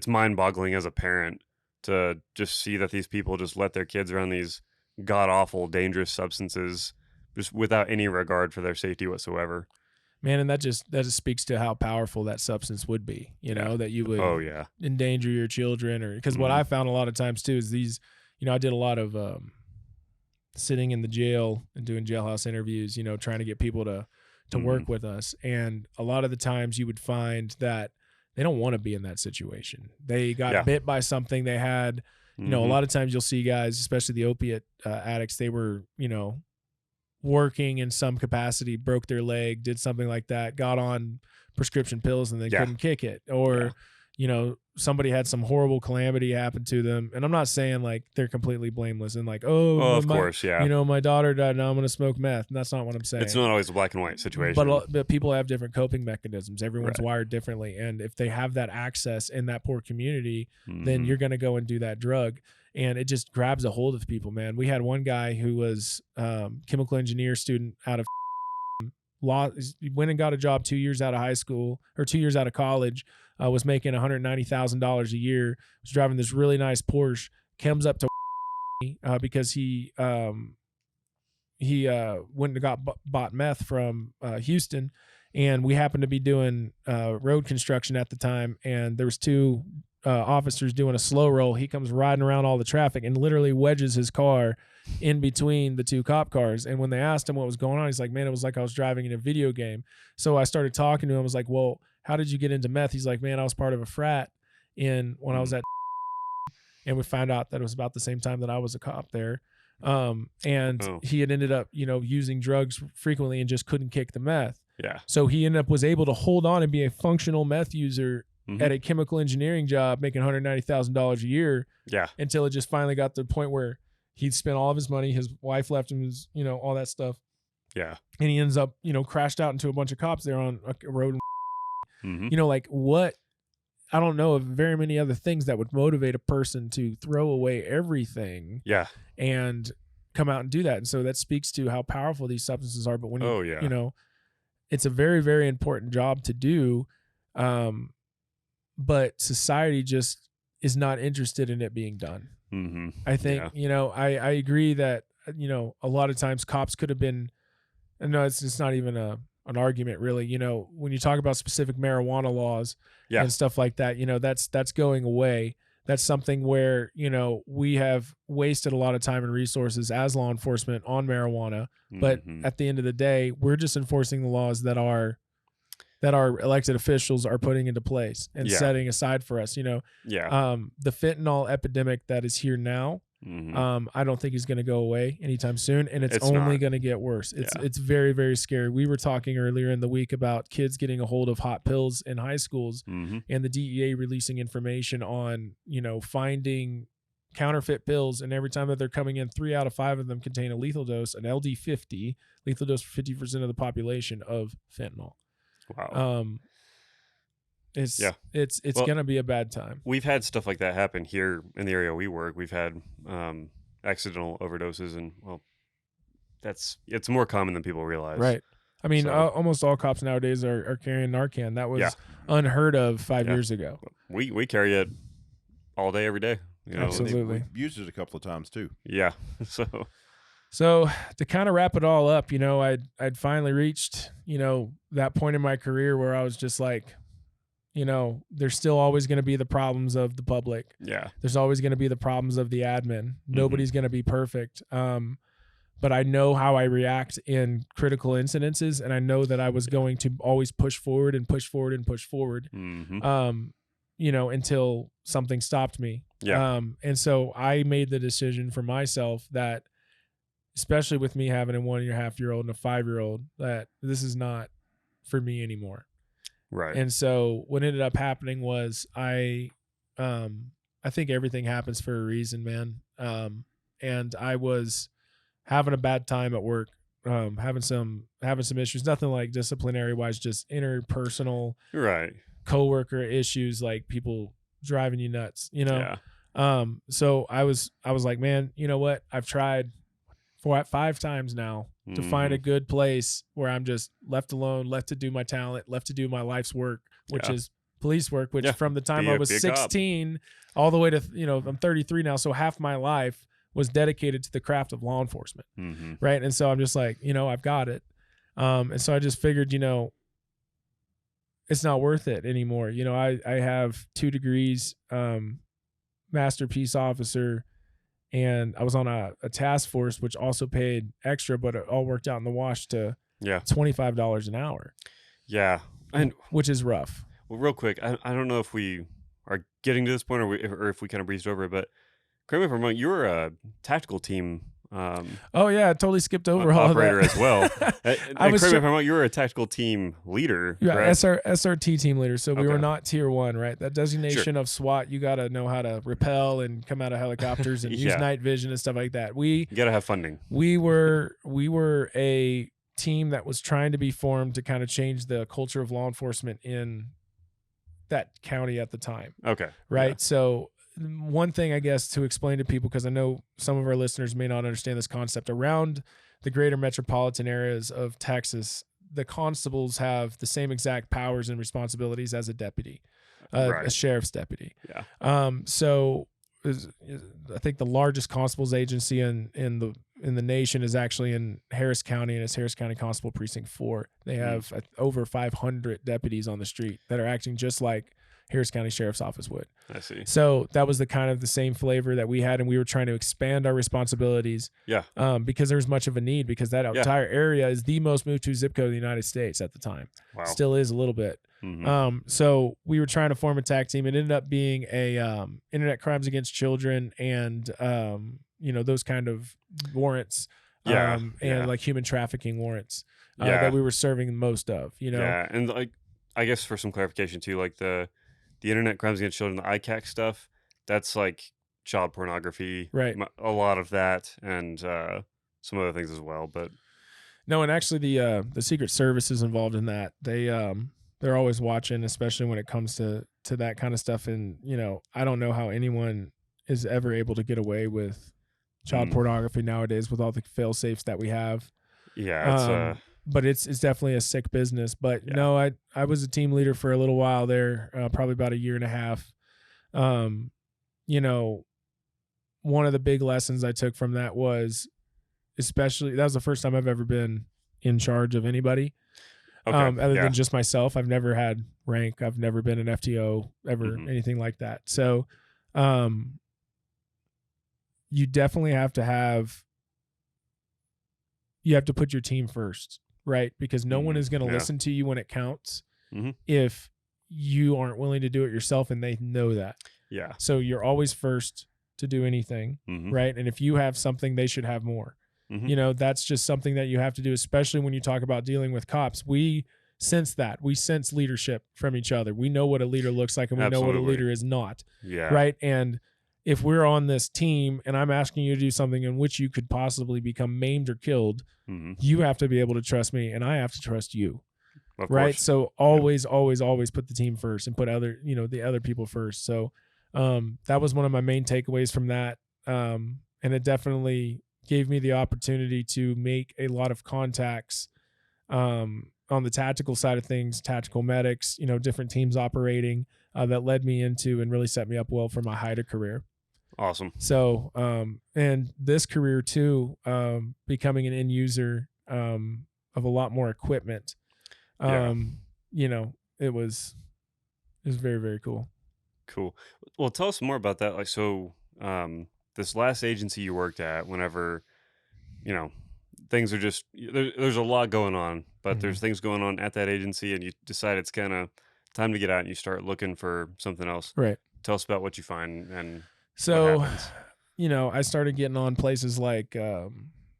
mind boggling as a parent to just see that these people just let their kids around these god awful dangerous substances just without any regard for their safety whatsoever. Man, and that just speaks to how powerful that substance would be, that you would endanger your children, or because what I found a lot of times too is these, I did a lot of sitting in the jail and doing jailhouse interviews, trying to get people to work with us. And a lot of the times you would find that they don't want to be in that situation. They got bit by something. They had, a lot of times you'll see guys, especially the opiate addicts, they were, working in some capacity, broke their leg, did something like that, got on prescription pills, and they couldn't kick it. Or, somebody had some horrible calamity happen to them. And I'm not saying like they're completely blameless and like, of course, my daughter died, now I'm going to smoke meth. And that's not what I'm saying. It's not always a black and white situation. But people have different coping mechanisms. Everyone's wired differently. And if they have that access in that poor community, then you're going to go and do that drug. And it just grabs a hold of people, man. We had one guy who was chemical engineer student out of law. He went and got a job 2 years out of high school or 2 years out of college. Was making $190,000 a year. Was driving this really nice Porsche. Comes up to because he went and bought meth from Houston, and we happened to be doing road construction at the time, and there was 2 officers doing a slow roll. He comes riding around all the traffic and literally wedges his car in between the 2 cop cars. And when they asked him what was going on, he's like, man, it was like I was driving in a video game. So I started talking to him. I was like, well, how did you get into meth? He's like, man, I was part of a frat when I was at, and we found out that it was about the same time that I was a cop there. He had ended up, using drugs frequently and just couldn't kick the meth. Yeah. So he was able to hold on and be a functional meth user at a chemical engineering job, making $190,000 a year. Yeah. Until it just finally got to the point where he'd spent all of his money. His wife left him, all that stuff. Yeah. And he ends up, crashed out into a bunch of cops there on a road. Like what? I don't know of very many other things that would motivate a person to throw away everything. Yeah. And come out and do that. And so that speaks to how powerful these substances are. But when it's a very, very important job to do. But society just is not interested in it being done. I think, I agree that, a lot of times cops could have been, no, it's not even an argument really, when you talk about specific marijuana laws and stuff like that, that's going away. That's something where, we have wasted a lot of time and resources as law enforcement on marijuana. But at the end of the day, we're just enforcing the laws that our elected officials are putting into place and setting aside for us, the fentanyl epidemic that is here now I don't think he's going to go away anytime soon, and it's only not. going to get worse. It's very, very scary. We were talking earlier in the week about kids getting a hold of hot pills in high schools, and the DEA releasing information on, finding counterfeit pills, and every time that they're coming in, 3 out of 5 of them contain a lethal dose, an LD50, lethal dose for 50% of the population of fentanyl. Wow. It's going to be a bad time. We've had stuff like that happen here in the area we work. We've had accidental overdoses, and it's more common than people realize. Right. I mean, almost all cops nowadays are carrying Narcan. That was unheard of 5 years ago. We carry it all day, every day. Absolutely. We've used it a couple of times too. Yeah. So to kind of wrap it all up, I'd finally reached, that point in my career where I was just like, there's still always going to be the problems of the public. Yeah. There's always going to be the problems of the admin. Nobody's going to be perfect. But I know how I react in critical incidences, and I know that I was going to always push forward and push forward and push forward, until something stopped me. Yeah. And so I made the decision for myself that, especially with me having a 1.5-year-old and a 5-year-old, that this is not for me anymore. Right. And so what ended up happening was I think everything happens for a reason, man. And I was having a bad time at work, having some issues, nothing like disciplinary wise, just interpersonal, right, coworker issues, like people driving you nuts, Yeah. So I was like, man, you know what? I've tried 5 times now to find a good place where I'm just left alone, left to do my talent, left to do my life's work, which is police work, which from the time I was 16 all the way to, I'm 33 now. So half my life was dedicated to the craft of law enforcement. Right. And so I'm just like, I've got it. And so I just figured, it's not worth it anymore. I have 2 degrees, master peace officer, and I was on a task force, which also paid extra, but it all worked out in the wash to $25 an hour. Yeah. And which is rough. Well, real quick, I don't know if we are getting to this point or if we kind of breezed over it, but correct me if I'm wrong, you were a tactical team oh yeah, I totally skipped over all of that. Operator as well. Correct me if I'm wrong, you were a tactical team leader. Yeah, correct? SRT team leader. So we were not tier 1, right? That designation of SWAT, you got to know how to rappel and come out of helicopters and use night vision and stuff like that. You got to have funding. We were a team that was trying to be formed to kind of change the culture of law enforcement in that county at the time. Okay. Right. Yeah. So one thing, I guess, to explain to people, because I know some of our listeners may not understand this concept, around the greater metropolitan areas of Texas, the constables have the same exact powers and responsibilities as a deputy, a sheriff's deputy. Yeah. So I think the largest constable's agency in the nation is actually in Harris County, and it's Harris County Constable Precinct 4. They have over 500 deputies on the street that are acting just like Harris County Sheriff's Office would. I see. So that was the same flavor that we had, and we were trying to expand our responsibilities. Yeah. Because there was much of a need, because that entire area is the most moved to zip code in the United States at the time. Wow. Still is a little bit. So we were trying to form a tag team. It ended up being a internet crimes against children and those kind of warrants. And like human trafficking warrants that we were serving most of. Yeah, and like I guess for some clarification too, like the internet crimes against children, the ICAC stuff, that's like child pornography, right? A lot of that, and some other things as well. But no, and actually the Secret Service is involved in that. They're always watching, especially when it comes to that kind of stuff. And I don't know how anyone is ever able to get away with child pornography nowadays with all the fail safes that we have. Yeah, but it's definitely a sick business. But no, I was a team leader for a little while there, probably about 1.5 years. One of the big lessons I took from that was, that was the first time I've ever been in charge of anybody, other than just myself. I've never had rank. I've never been an FTO ever, anything like that. So, you definitely have to put your team first. Right? Because no one is going to listen to you when it counts if you aren't willing to do it yourself, and they know that. Yeah. So you're always first. to do anything, Mhm. right? And if you have something, they should have more. Mhm. You know, that's just something that you have to do, especially when you talk about dealing with cops. We sense that. We sense leadership from each other. We know what a leader looks like, and we know what a Absolutely. leader is not, Yeah. right? And if we're on this team and I'm asking you to do something in which you could possibly become maimed or killed, Mhm. you have to be able to trust me, and I have to trust you. Of Right. course. So always put the team first and put the other people first. So that was one of my main takeaways from that. And it definitely gave me the opportunity to make a lot of contacts on the tactical side of things, tactical medics, different teams operating that led me into and really set me up well for my HIDA career. Awesome. So, and this career too, becoming an end user of a lot more equipment. It was very, very cool. Cool. Well, tell us more about that. Like, so, this last agency you worked at, whenever, things are just, there's a lot going on, but there's things going on at that agency, and you decide it's kind of time to get out and you start looking for something else. Right. Tell us about what you find and So, what happens. I started getting on places like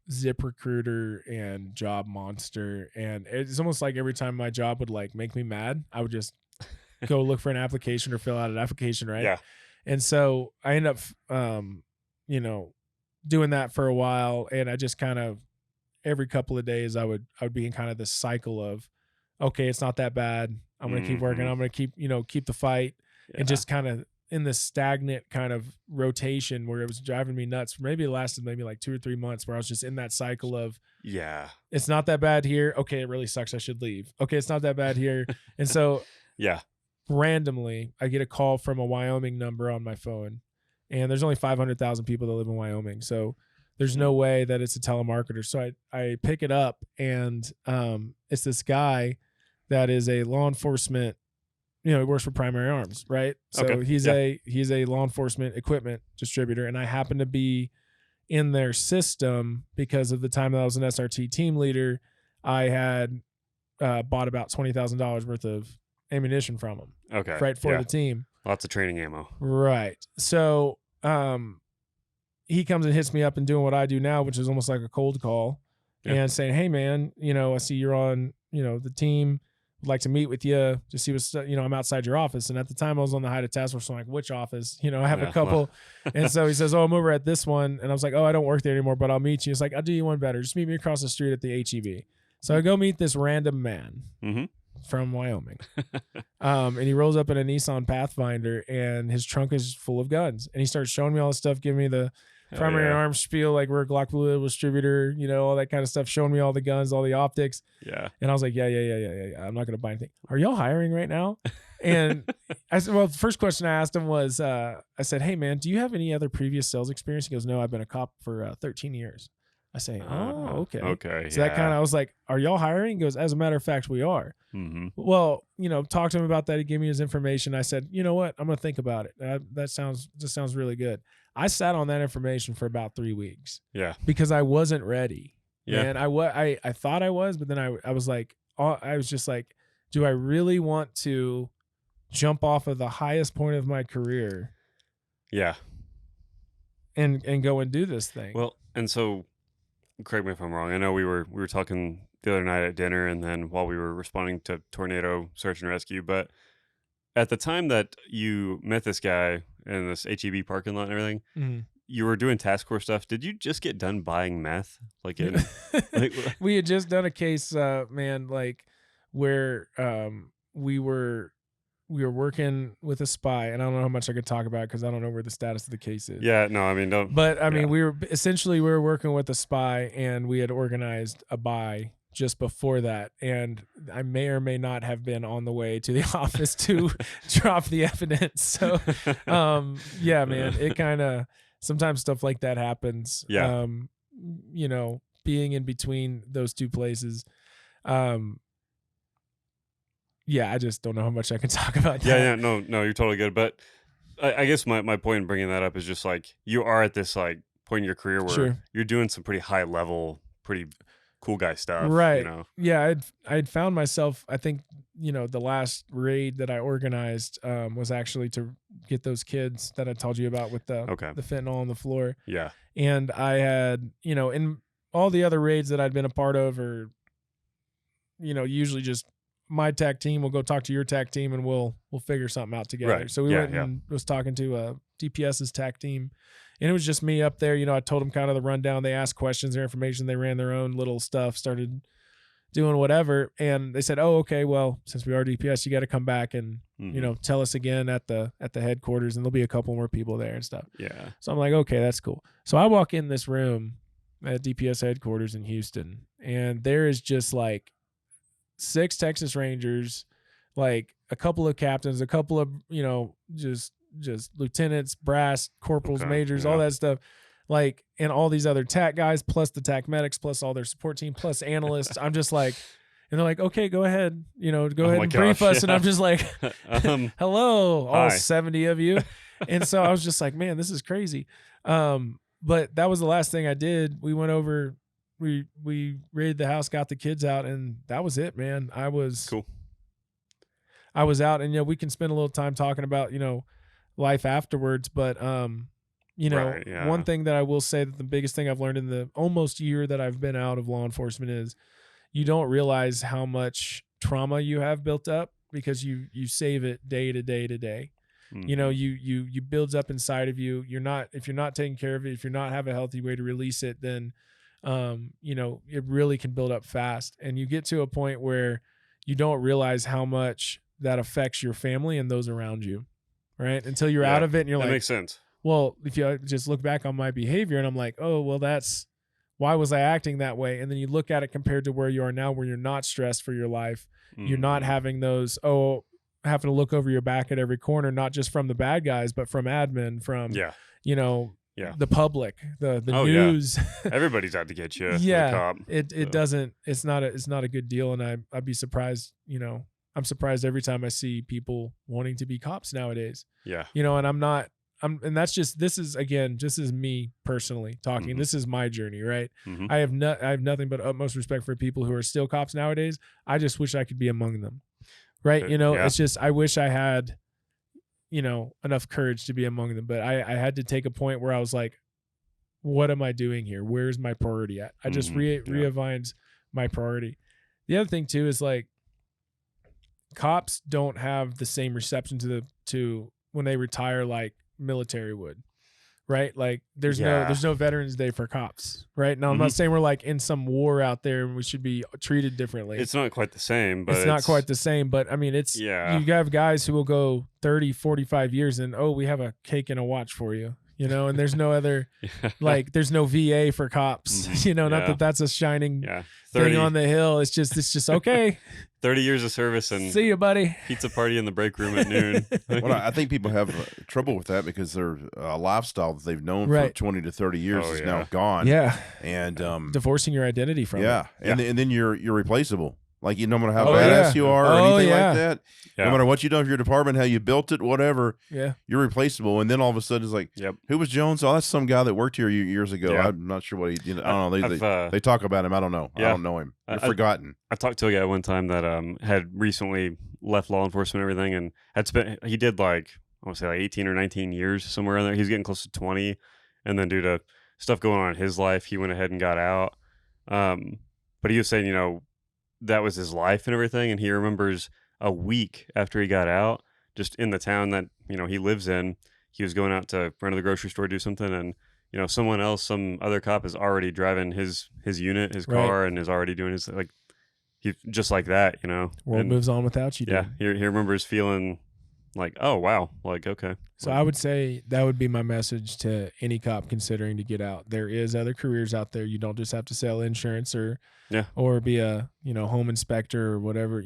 ZipRecruiter and Job Monster, and it's almost like every time my job would like make me mad, I would just go look for an application or fill out an application, right? Yeah. And so I end up doing that for a while, and I just kind of every couple of days I would be in kind of this cycle of, okay, it's not that bad. I'm gonna keep working. I'm gonna keep the fight, and just kind of in this stagnant kind of rotation where it was driving me nuts. Maybe it lasted maybe like 2 or 3 months where I was just in that cycle of, it's not that bad here. Okay, it really sucks. I should leave. Okay, it's not that bad here. And so randomly I get a call from a Wyoming number on my phone, and there's only 500,000 people that live in Wyoming. So there's no way that it's a telemarketer. So I pick it up, and it's this guy that is a law enforcement, he works for Primary Arms, right? So he's a law enforcement equipment distributor, and I happen to be in their system because of the time that I was an SRT team leader. I had bought about $20,000 worth of ammunition from him. Okay. Right, for the team. Lots of training ammo. Right. So he comes and hits me up and doing what I do now, which is almost like a cold call, and saying, "Hey man, I see you're on, the team. Would like to meet with you to see what's, I'm outside your office." And at the time I was on the HIDA task force. So I'm like, which office? I have a couple. And so he says, "Oh, I'm over at this one." And I was like, "Oh, I don't work there anymore, but I'll meet you." He's like, "I'll do you one better. Just meet me across the street at the HEB." So I go meet this random man from Wyoming. And he rolls up in a Nissan Pathfinder, and his trunk is full of guns. And he starts showing me all this stuff, giving me the Primary Arms spiel, like we're a Glock Blue distributor, all that kind of stuff, showing me all the guns, all the optics. Yeah. And I was like, yeah. I'm not going to buy anything. Are y'all hiring right now? And I said, well, the first question I asked him was, I said, "Hey man, do you have any other previous sales experience?" He goes, "No, I've been a cop for 13 years. I say, "Oh, okay." Okay. So that kind of, I was like, "Are y'all hiring?" He goes, "As a matter of fact, we are." Well, talk to him about that. He gave me his information. I said, "You know what? I'm going to think about it. That sounds really good." I sat on that information for about 3 weeks. Yeah. Because I wasn't ready. Yeah. And I thought I was, but then I was like, I was just like, do I really want to jump off of the highest point of my career? Yeah. And go and do this thing? Well, and so correct me if I'm wrong. I know we were talking the other night at dinner, and then while we were responding to tornado search and rescue, but at the time that you met this guy in this HEB parking lot and everything, you were doing task force stuff. Did you just get done buying meth? We had just done a case, man, like where we were working with a spy, and I don't know how much I could talk about because I don't know where the status of the case is. Yeah, no, I mean, don't. But I mean, we were working with a spy, and we had organized a buy just before that, and I may or may not have been on the way to the office to drop the evidence. So, yeah, man, it kind of sometimes stuff like that happens. Yeah, being in between those two places. Yeah, I just don't know how much I can talk about that. Yeah, no, you're totally good. But I guess my point in bringing that up is just like you are at this like point in your career where you're doing some pretty high level, pretty cool guy stuff, right? Yeah, I'd found myself. I think the last raid that I organized was actually to get those kids that I told you about with the fentanyl on the floor. Yeah. And I had, in all the other raids that I'd been a part of, or, usually just my TAC team will go talk to your TAC team and we'll figure something out together. Right. So we went and was talking to DPS's TAC team, and it was just me up there. I told them kind of the rundown. They asked questions, their information. They ran their own little stuff, started doing whatever. And they said, oh, okay, well, since we are DPS, you got to come back and, tell us again at the headquarters, and there'll be a couple more people there and stuff. Yeah. So I'm like, okay, that's cool. So I walk in this room at DPS headquarters in Houston, and there is just like 6 Texas Rangers, like a couple of captains, a couple of, just lieutenants, brass, corporals, majors, all that stuff. Like, and all these other TAC guys, plus the TAC medics, plus all their support team, plus analysts. I'm just like, and they're like, okay, go ahead, go ahead and brief us. Yeah. And I'm just like, hello, all 70 of you. And so I was just like, man, this is crazy. But that was the last thing I did. We went over, we raided the house, got the kids out, and that was it, man. I was out, and we can spend a little time talking about, life afterwards. But, one thing that I will say, that the biggest thing I've learned in the almost year that I've been out of law enforcement is you don't realize how much trauma you have built up, because you save it day to day to day. Mm-hmm. You builds up inside of you. If you're not taking care of it, if you're not have a healthy way to release it, then, it really can build up fast. And you get to a point where you don't realize how much that affects your family and those around you, right? Until you're out of it, and you're that like, makes sense. Well, if you just look back on my behavior, and I'm like, oh, well, why was I acting that way? And then you look at it compared to where you are now, where you're not stressed for your life. Mm-hmm. You're not having those, having to look over your back at every corner, not just from the bad guys, but from admin, from, the public, the news. Yeah. Everybody's out to get you. Yeah. The cop, it's not a good deal. And I'd be surprised, I'm surprised every time I see people wanting to be cops nowadays. Yeah. And that's just, this is me personally talking. Mm-hmm. This is my journey, right? Mm-hmm. I have nothing but utmost respect for people who are still cops nowadays. I just wish I could be among them, right? It's just, I wish I had, enough courage to be among them. But I had to take a point where I was like, what am I doing here? Where's my priority at? I just reaffirmed my priority. The other thing too is, like, cops don't have the same reception to when they retire like military would, right? Like there's no Veterans Day for cops, right? Now I'm not saying we're like in some war out there and we should be treated differently. It's not quite the same, but it's not quite the same. But I mean, you have guys who will go 30, 45 years and, we have a cake and a watch for you, and there's no other, like there's no VA for cops, not that that's a shining thing on the hill. It's just okay. 30 years of service and see you, buddy. Pizza party in the break room at noon. Well, I think people have trouble with that because their lifestyle that they've known for 20 to 30 years is now gone. Yeah, and divorcing your identity from it. And then you're replaceable. Like, no matter how badass you are or anything like that, no matter what you do for your department, how you built it, whatever, you're replaceable. And then all of a sudden it's like, who was Jones? Oh, that's some guy that worked here years ago. Yeah. I'm not sure what he did. I don't know. They talk about him. I don't know. I don't know him. You're forgotten. I talked to a guy one time that had recently left law enforcement and everything, and he did like, I want to say like 18 or 19 years, somewhere in there. He's getting close to 20. And then due to stuff going on in his life, he went ahead and got out. But he was saying, that was his life and everything, and he remembers a week after he got out, just in the town that he lives in, he was going out to run to the grocery store, do something, and some other cop is already driving his unit, his car, and is already doing his, like, he just like that, World moves on without you. Yeah, he remembers feeling like, oh wow, like, okay. So I would say that would be my message to any cop considering to get out. There is other careers out there. You don't just have to sell insurance or be a home inspector or whatever,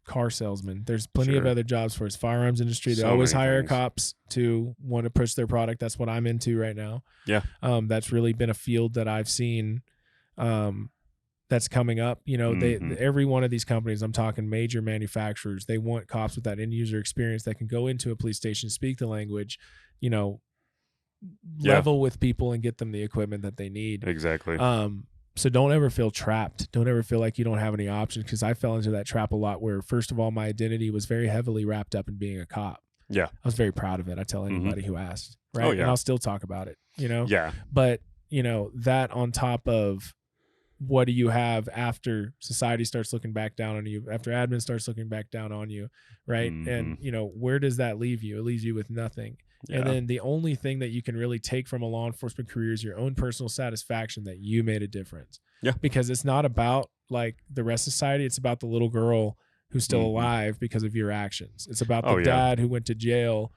car salesman. There's plenty of other jobs for us. Firearms industry, they always hire cops to want to push their product. That's what I'm into right now. Yeah. That's really been a field that I've seen that's coming up. Every one of these companies, I'm talking major manufacturers, they want cops with that end user experience that can go into a police station, speak the language, level with people and get them the equipment that they need. Exactly. So don't ever feel trapped. Don't ever feel like you don't have any options, because I fell into that trap a lot where, first of all, my identity was very heavily wrapped up in being a cop. Yeah. I was very proud of it. I tell anybody who asked, right? Oh, yeah. And I'll still talk about it, Yeah. But, that on top of what do you have after society starts looking back down on you, after admin starts looking back down on you, right? And, where does that leave you? It leaves you with nothing. Yeah. And then the only thing that you can really take from a law enforcement career is your own personal satisfaction that you made a difference. Yeah. Because it's not about like the rest of society. It's about the little girl who's still alive because of your actions. It's about the dad who went to jail,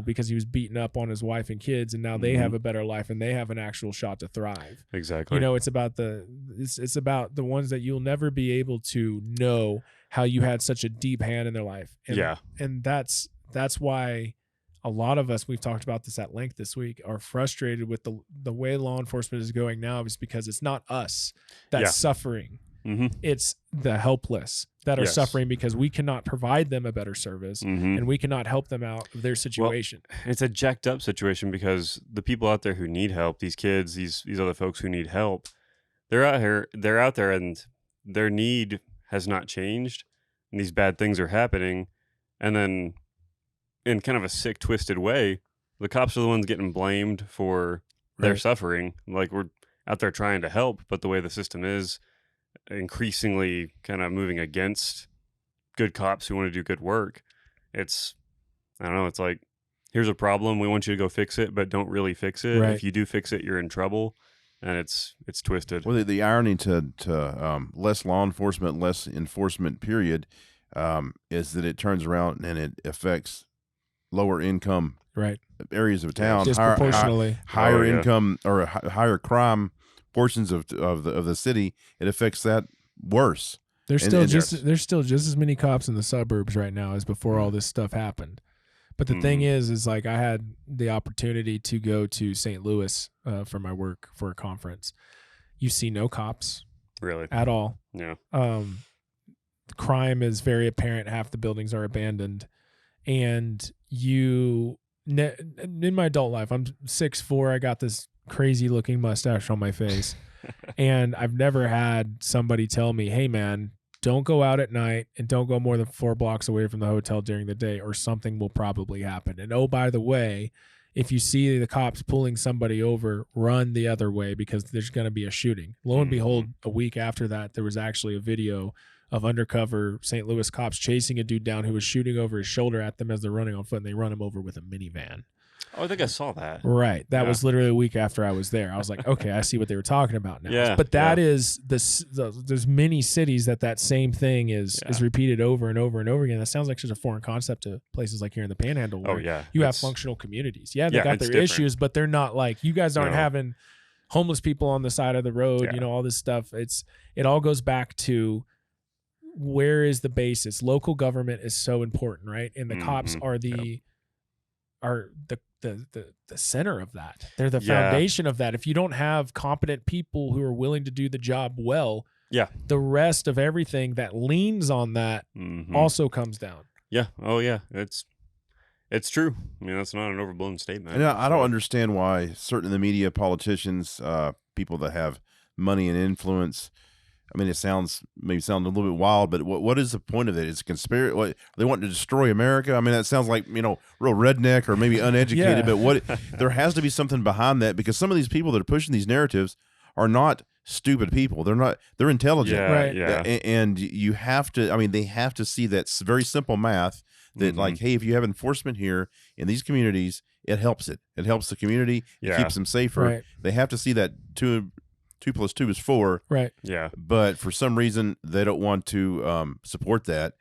because he was beaten up on his wife and kids, and now they have a better life and they have an actual shot to thrive. Exactly. It's about it's about the ones that you'll never be able to know how you had such a deep hand in their life. And, and that's why a lot of us, we've talked about this at length this week, are frustrated with the way law enforcement is going now, is because it's not us that's suffering. It's the helpless that are suffering because we cannot provide them a better service and we cannot help them out of their situation. Well, it's a jacked up situation because the people out there who need help, these kids, these other folks who need help, they're out there and their need has not changed, and these bad things are happening. And then in kind of a sick, twisted way, the cops are the ones getting blamed for their suffering. Like, we're out there trying to help, but the way the system is increasingly kind of moving against good cops who want to do good work. It's like, here's a problem, we want you to go fix it, but don't really fix it. If you do fix it, you're in trouble. And it's twisted. Well, the irony to less law enforcement, less enforcement period, is that it turns around and it affects lower income areas of town, disproportionately higher income or higher crime portions of the city. It affects that worse. There's still just as many cops in the suburbs right now as before all this stuff happened. But the thing is like, I had the opportunity to go to St. Louis for my work for a conference. You see no cops really at all. Yeah. Crime is very apparent. Half the buildings are abandoned. And in my adult life, I'm 6'4". I got this crazy looking mustache on my face. And I've never had somebody tell me, hey man, don't go out at night and don't go more than 4 blocks away from the hotel during the day, or something will probably happen. And oh, by the way, if you see the cops pulling somebody over, run the other way because there's going to be a shooting. Lo and behold, a week after that, there was actually a video of undercover St. Louis cops chasing a dude down who was shooting over his shoulder at them as they're running on foot, and they run him over with a minivan. Oh, I think I saw that. Right. That was literally a week after I was there. I was like, okay, I see what they were talking about now. But that is there's many cities that same thing is repeated over and over and over again. That sounds like such a foreign concept to places like here in the Panhandle where you have functional communities. Yeah, they got their issues, but they're not like, you guys aren't having homeless people on the side of the road, all this stuff. It all goes back to, where is the basis? Local government is so important, right? And the cops are the center of that. They're the foundation of that. If you don't have competent people who are willing to do the job well, the rest of everything that leans on that also comes down. Yeah. Oh yeah. It's true. I mean, that's not an overblown statement. And I don't understand why certain of the media, politicians, people that have money and influence, I mean, it maybe sound a little bit wild, but what is the point of it? It's a conspiracy. What, they want to destroy America? I mean, that sounds like, real redneck or maybe uneducated, but there has to be something behind that, because some of these people that are pushing these narratives are not stupid people. They're intelligent. Yeah. And you have to, they have to see that very simple math that like, hey, if you have enforcement here in these communities, it helps it. It helps the community. It keeps them safer. Right. They have to see that 2 + 2 is 4. Right. Yeah. But for some reason, they don't want to support that.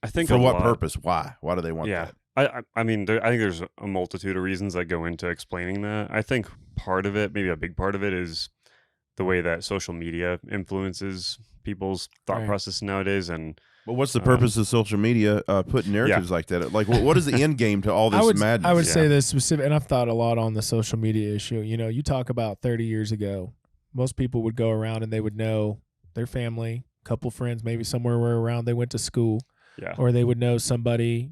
I think for what purpose? Why? Why do they want that? I think there's a multitude of reasons that go into explaining that. I think part of it, maybe a big part of it, is the way that social media influences people's thought process nowadays. And but what's the purpose of social media putting narratives like that? Like, what is the end game to all this madness? I would say this specific, and I've thought a lot on the social media issue. You talk about 30 years ago. Most people would go around and they would know their family, couple friends, maybe somewhere around they went to school, or they would know somebody,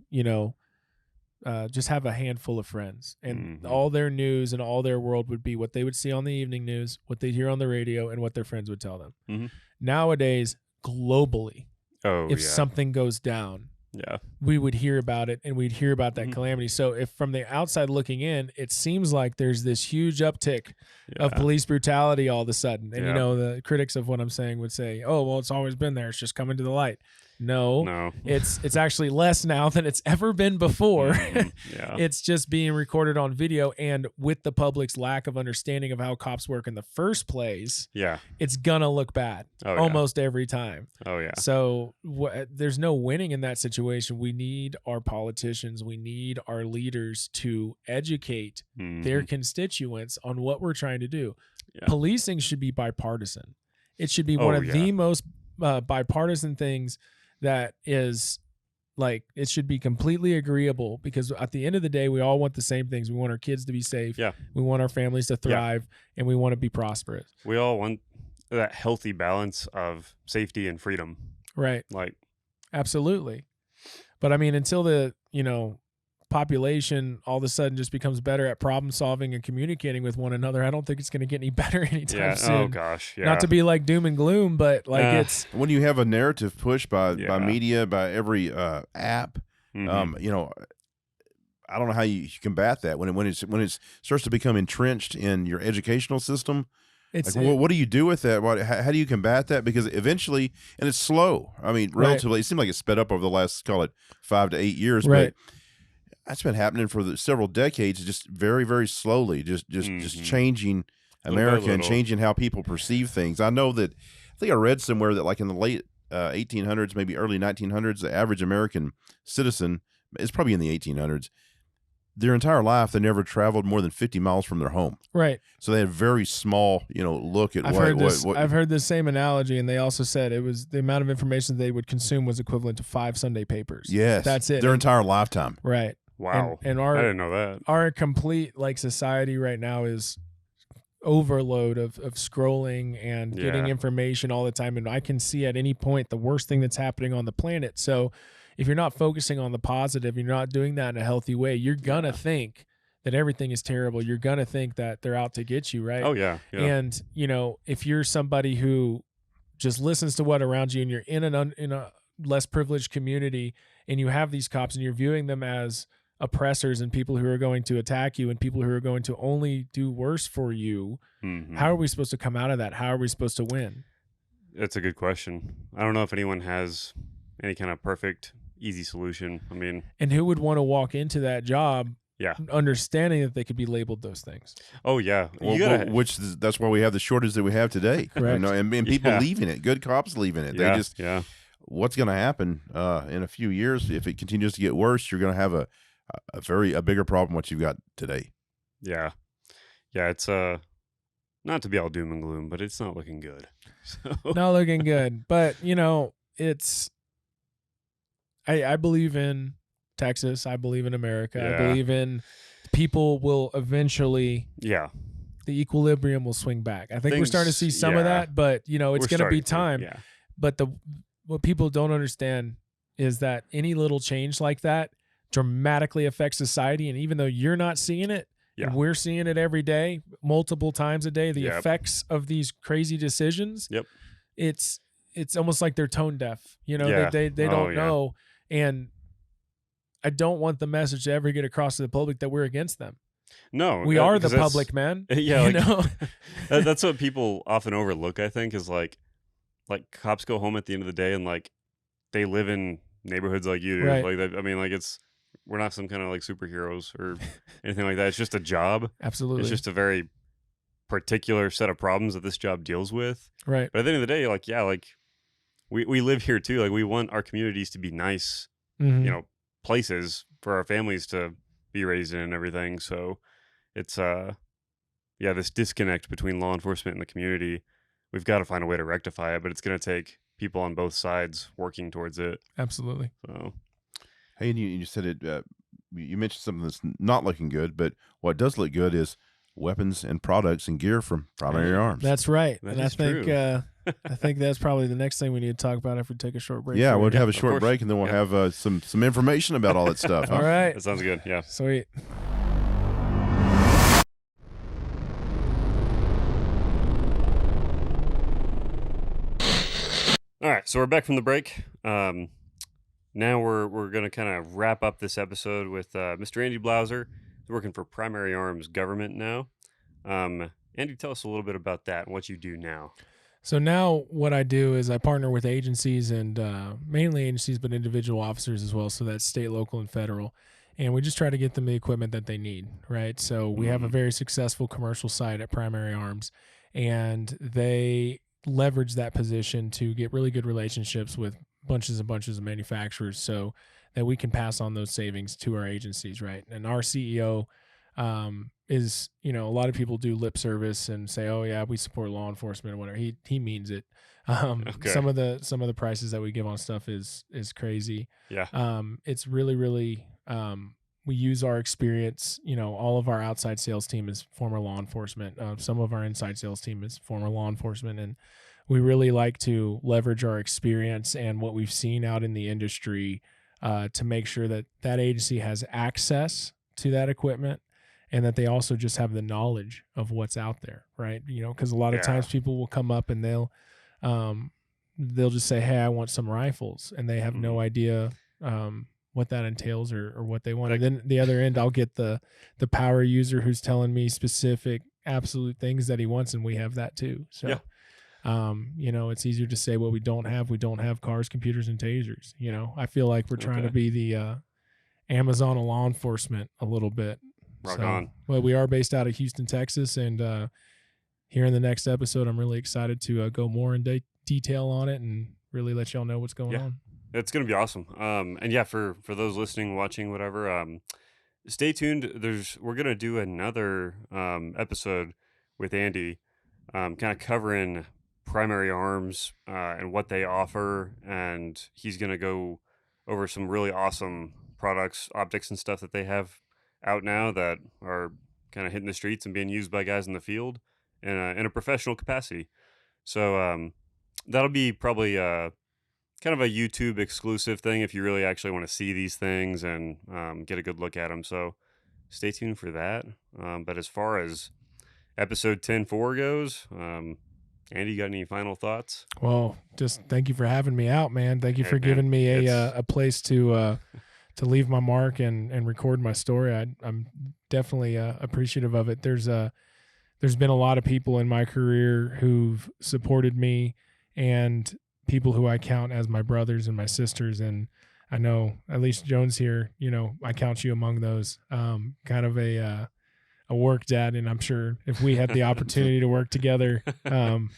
just have a handful of friends, and Mhm. all their news and all their world would be what they would see on the evening news, what they'd hear on the radio, and what their friends would tell them. Mhm. Nowadays, globally, Oh, if yeah. something goes down, Yeah. we would hear about it, and we'd hear about that Mhm. calamity. So if from the outside looking in, it seems like there's this huge uptick of Yeah. police brutality all of a sudden. And, Yeah. the critics of what I'm saying would say, oh, well, it's always been there. It's just coming to the light. No, No. it's actually less now than it's ever been before. Mhm. Yeah. It's just being recorded on video, and with the public's lack of understanding of how cops work in the first place, Yeah. it's gonna look bad Oh, yeah. almost every time. Oh, yeah. So there's no winning in that situation. We need our politicians, we need our leaders to educate their Mhm. constituents on what we're trying to do. Yeah. Policing should be bipartisan. It should be Oh, one of yeah. the most bipartisan things that is, like, it should be completely agreeable, because at the end of the day, we all want the same things. We want our kids to be safe. Yeah. We want our families to thrive, and we want to be prosperous. We all want that healthy balance of safety and freedom. Right. Like, Absolutely. But I mean, until the, population all of a sudden just becomes better at problem solving and communicating with one another, I don't think it's going to get any better anytime yeah. soon. Oh, gosh. Yeah. Not to be like doom and gloom, but like it's When you have a narrative pushed by Yeah. media, by every app, Mhm. I don't know how you combat that when it starts to become entrenched in your educational system. it's Like, what do you do with that? How do you combat that? Because eventually, and it's slow. I mean, Right. relatively, it seemed like it sped up over the last, call it 5 to 8 years, Right. but that's been happening for several decades, just very, very slowly, just Mhm. changing Little by America and little. changing how people perceive things. I think I read somewhere that, like, in the late 1800s, maybe early 1900s, the average American citizen is probably in the 1800s. Their entire life, they never traveled more than 50 miles from their home. right. So they had a very small, look at I've what, heard this. what I've heard the same analogy, and they also said it was the amount of information they would consume was equivalent to 5 Sunday papers. yes, That's it. their entire lifetime. Right. Wow. And I our didn't know that. our complete, like, society right now is overload of scrolling and getting Yeah. information all the time, and I can see at any point the worst thing that's happening on the planet. So if you're not focusing on the positive, you're not doing that in a healthy way, you're gonna think that everything is terrible. You're gonna think that they're out to get you, right? Oh, yeah. Yeah. And if you're somebody who just listens to what around you, and you're in a less privileged community, and you have these cops, and you're viewing them as oppressors and people who are going to attack you and people who are going to only do worse for you, Mhm. how are we supposed to come out of that? How are we supposed to win? That's a good question. I don't know if anyone has any kind of perfect, easy solution. I mean, And who would want to walk into that job yeah. understanding that they could be labeled those things? Oh, yeah. Well, You gotta, that's why we have the shortage that we have today. Correct. And people Yeah. leaving it. Good cops leaving it. yeah, They just, yeah. what's going to happen in a few years if it continues to get worse? You're going to have a bigger problem what you've got today. Yeah. Yeah, it's not to be all doom and gloom, but it's not looking good. So Not looking good. But, it's I believe in Texas. I believe in America. I Yeah. believe in people will eventually, yeah. the equilibrium will swing back. I think we're starting to see Things- some of yeah. that, but it's We're going to be starting to, time. Yeah. But what people don't understand is that any little change like that dramatically affects society. And even though you're not seeing it, Yeah. and we're seeing it every day, multiple times a day, the Yep. effects of these crazy decisions, Yep. it's almost like they're tone deaf. Yeah. They Oh, don't yeah. know. And I don't want the message to ever get across to the public that we're against them. No. We are the 'cause that's- public, man. Yeah, You like- know? That's what people often overlook, I think, is like cops go home at the end of the day and like they live in neighborhoods like you do. Right. Like that, I mean, like we're not some kind of like superheroes or anything like that. It's just a job. Absolutely. It's just a very particular set of problems that this job deals with. right. But at the end of the day, like, yeah, like we live here too. Like we want our communities to be nice, Mhm. places for our families to be raised in and everything. So it's this disconnect between law enforcement and the community. We've got to find a way to rectify it, but it's going to take people on both sides working towards it. Absolutely. So Hey, and you said it. You mentioned something that's not looking good, but what does look good is weapons and products and gear from Primary Arms. That's right. That And I is think true. I think that's probably the next thing we need to talk about after we take a short break. Yeah, here. we'll have a of short course. break, and then we'll Yeah. have some information about all that stuff. All right. That sounds good. Yeah. Sweet. All right, so we're back from the break. Now we're gonna kind of wrap up this episode with Mr. Andy Blauser. He's working for Primary Arms Government now. Andy, tell us a little bit about that and what you do now. So now what I do is I partner with agencies and mainly agencies, but individual officers as well. So that's state, local, and federal. And we just try to get them the equipment that they need, right? So we have a very successful commercial site at Primary Arms, and they leverage that position to get really good relationships with bunches and bunches of manufacturers so that we can pass on those savings to our agencies, right? And our CEO is, a lot of people do lip service and say, oh yeah, we support law enforcement or whatever. He means it. Okay. Some of the prices that we give on stuff is crazy. Yeah. It's really, we use our experience. All of our outside sales team is former law enforcement. Some of our inside sales team is former law enforcement, and we really like to leverage our experience and what we've seen out in the industry to make sure that that agency has access to that equipment, and that they also just have the knowledge of what's out there, right? Because a lot of times people will come up and they'll just say, hey, I want some rifles, and they have no idea what that entails or what they want. And then the other end, I'll get the power user who's telling me specific absolute things that he wants, and we have that too. So Yeah. it's easier to say what we don't have. We don't have cars, computers, and tasers. I feel like we're trying to be the Amazon of law enforcement a little bit. Rock on. Well, we are based out of Houston, Texas, and here in the next episode, I'm really excited to go more in detail on it and really let y'all know what's going on. It's going to be awesome. And yeah, for those listening, watching, whatever, stay tuned. We're going to do another episode with Andy, kind of covering Primary Arms and what they offer. And he's going to go over some really awesome products, optics and stuff that they have out now that are kind of hitting the streets and being used by guys in the field in a professional capacity. So that'll be probably kind of a YouTube exclusive thing if you really actually want to see these things and get a good look at them. So stay tuned for that. But as far as episode 10.4 goes, Andy, you got any final thoughts? Well, just thank you for having me out, man. Thank you Hey, for man, giving me a place to leave my mark and record my story. I'm definitely appreciative of it. There's been a lot of people in my career who've supported me, and people who I count as my brothers and my sisters. And I know at least Jones here, I count you among those. Kind of a work dad, and I'm sure if we had the opportunity to work together,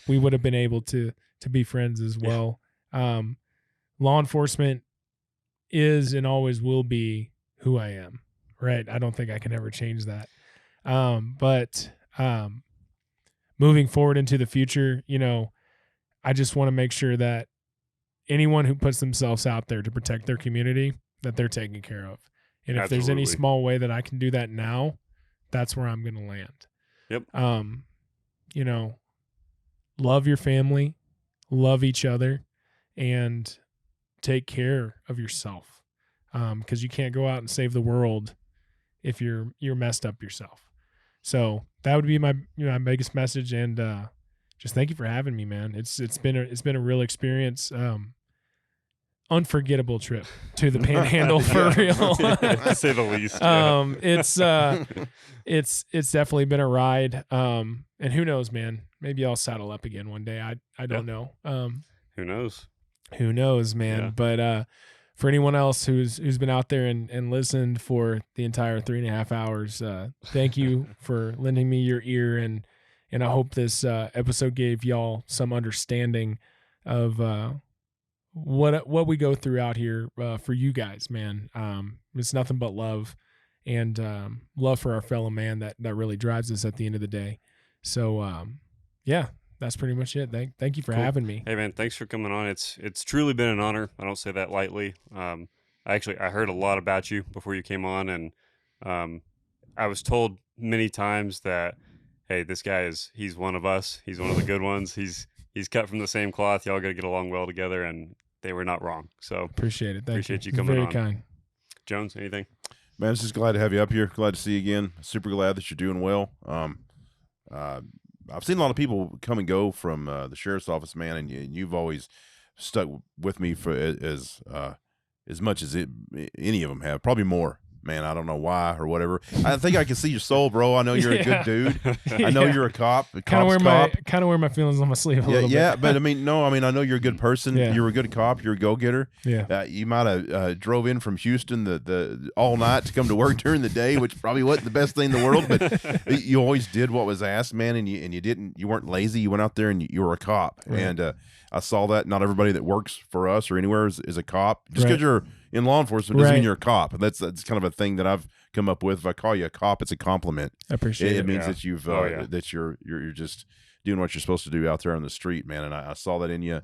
we would have been able to be friends as well. Law enforcement is and always will be who I am, right? I don't think I can ever change that. But moving forward into the future, I just want to make sure that anyone who puts themselves out there to protect their community, that they're taken care of. And if there's any Absolutely. small way that I can do that now, that's where I'm going to land. Yep. Love your family, love each other, and take care of yourself. Because you can't go out and save the world if you're messed up yourself. So that would be my biggest message. And just thank you for having me, man. It's been a real experience. Unforgettable trip to the Panhandle for real. To say the least. It's definitely been a ride. And who knows, man? Maybe I'll saddle up again one day. I don't know. Who knows? Who knows, man? Yeah. But for anyone else who's been out there and listened for the entire 3.5 hours, thank you for lending me your ear, and I hope this episode gave y'all some understanding of what we go through out here for you guys, man. It's nothing but love and love for our fellow man that really drives us at the end of the day. So yeah, that's pretty much it. Thank you for having me. Hey man, thanks for coming on. It's truly been an honor. I don't say that lightly. I heard a lot about you before you came on, and I was told many times that, hey, this guy he's one of us. He's one of the good ones. He's he's cut from the same cloth. Y'all got to get along well together, and they were not wrong. So Appreciate it. Thank appreciate you It's coming very on. kind. Jones, anything? Man, I'm just glad to have you up here. Glad to see you again. Super glad that you're doing well. I've seen a lot of people come and go from the sheriff's office, man, and you've always stuck with me for as much as any of them have. Probably more. Man, I don't know why or whatever. I think I can see your soul, bro. I know you're a good dude. I know you're a cop. Kind of wear my feelings on my sleeve a little bit. Yeah, but I know you're a good person. Yeah. You're a good cop. You're a go-getter. Yeah. You might have drove in from Houston the all night to come to work during the day, which probably wasn't the best thing in the world, but you always did what was asked, man, and you weren't lazy. You went out there and you were a cop. Right. And I saw that. Not everybody that works for us or anywhere is a cop. Just because you're in law enforcement doesn't mean you're a cop. That's kind of a thing that I've come up with. If I call you a cop, it's a compliment. I appreciate it. It means that you've that you're just doing what you're supposed to do out there on the street, man. And I saw that in you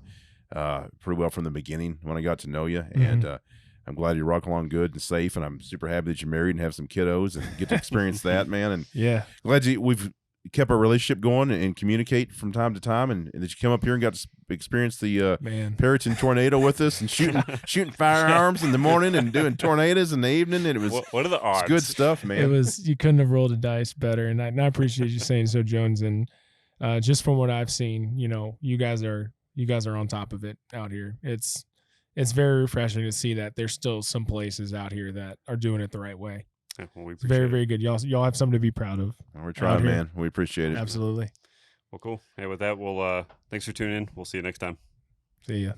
pretty well from the beginning when I got to know you. Mm-hmm. And I'm glad you rock along good and safe. And I'm super happy that you're married and have some kiddos and get to experience that, man. And glad we've kept our relationship going and communicate from time to time, and that you come up here and got to experience the Perryton tornado with us and shooting firearms in the morning and doing tornadoes in the evening. And it was what are the odds? It's good stuff, man. It was, you couldn't have rolled a dice better, and I appreciate you saying so, Jones. And just from what I've seen, you guys are on top of it out here. It's very refreshing to see that there's still some places out here that are doing it the right way. Yeah, well, we it's very, very good. Y'all have something to be proud of. We're trying, man. We appreciate it. Absolutely. Well, cool. Hey, with that, we'll thanks for tuning in. We'll see you next time. See ya.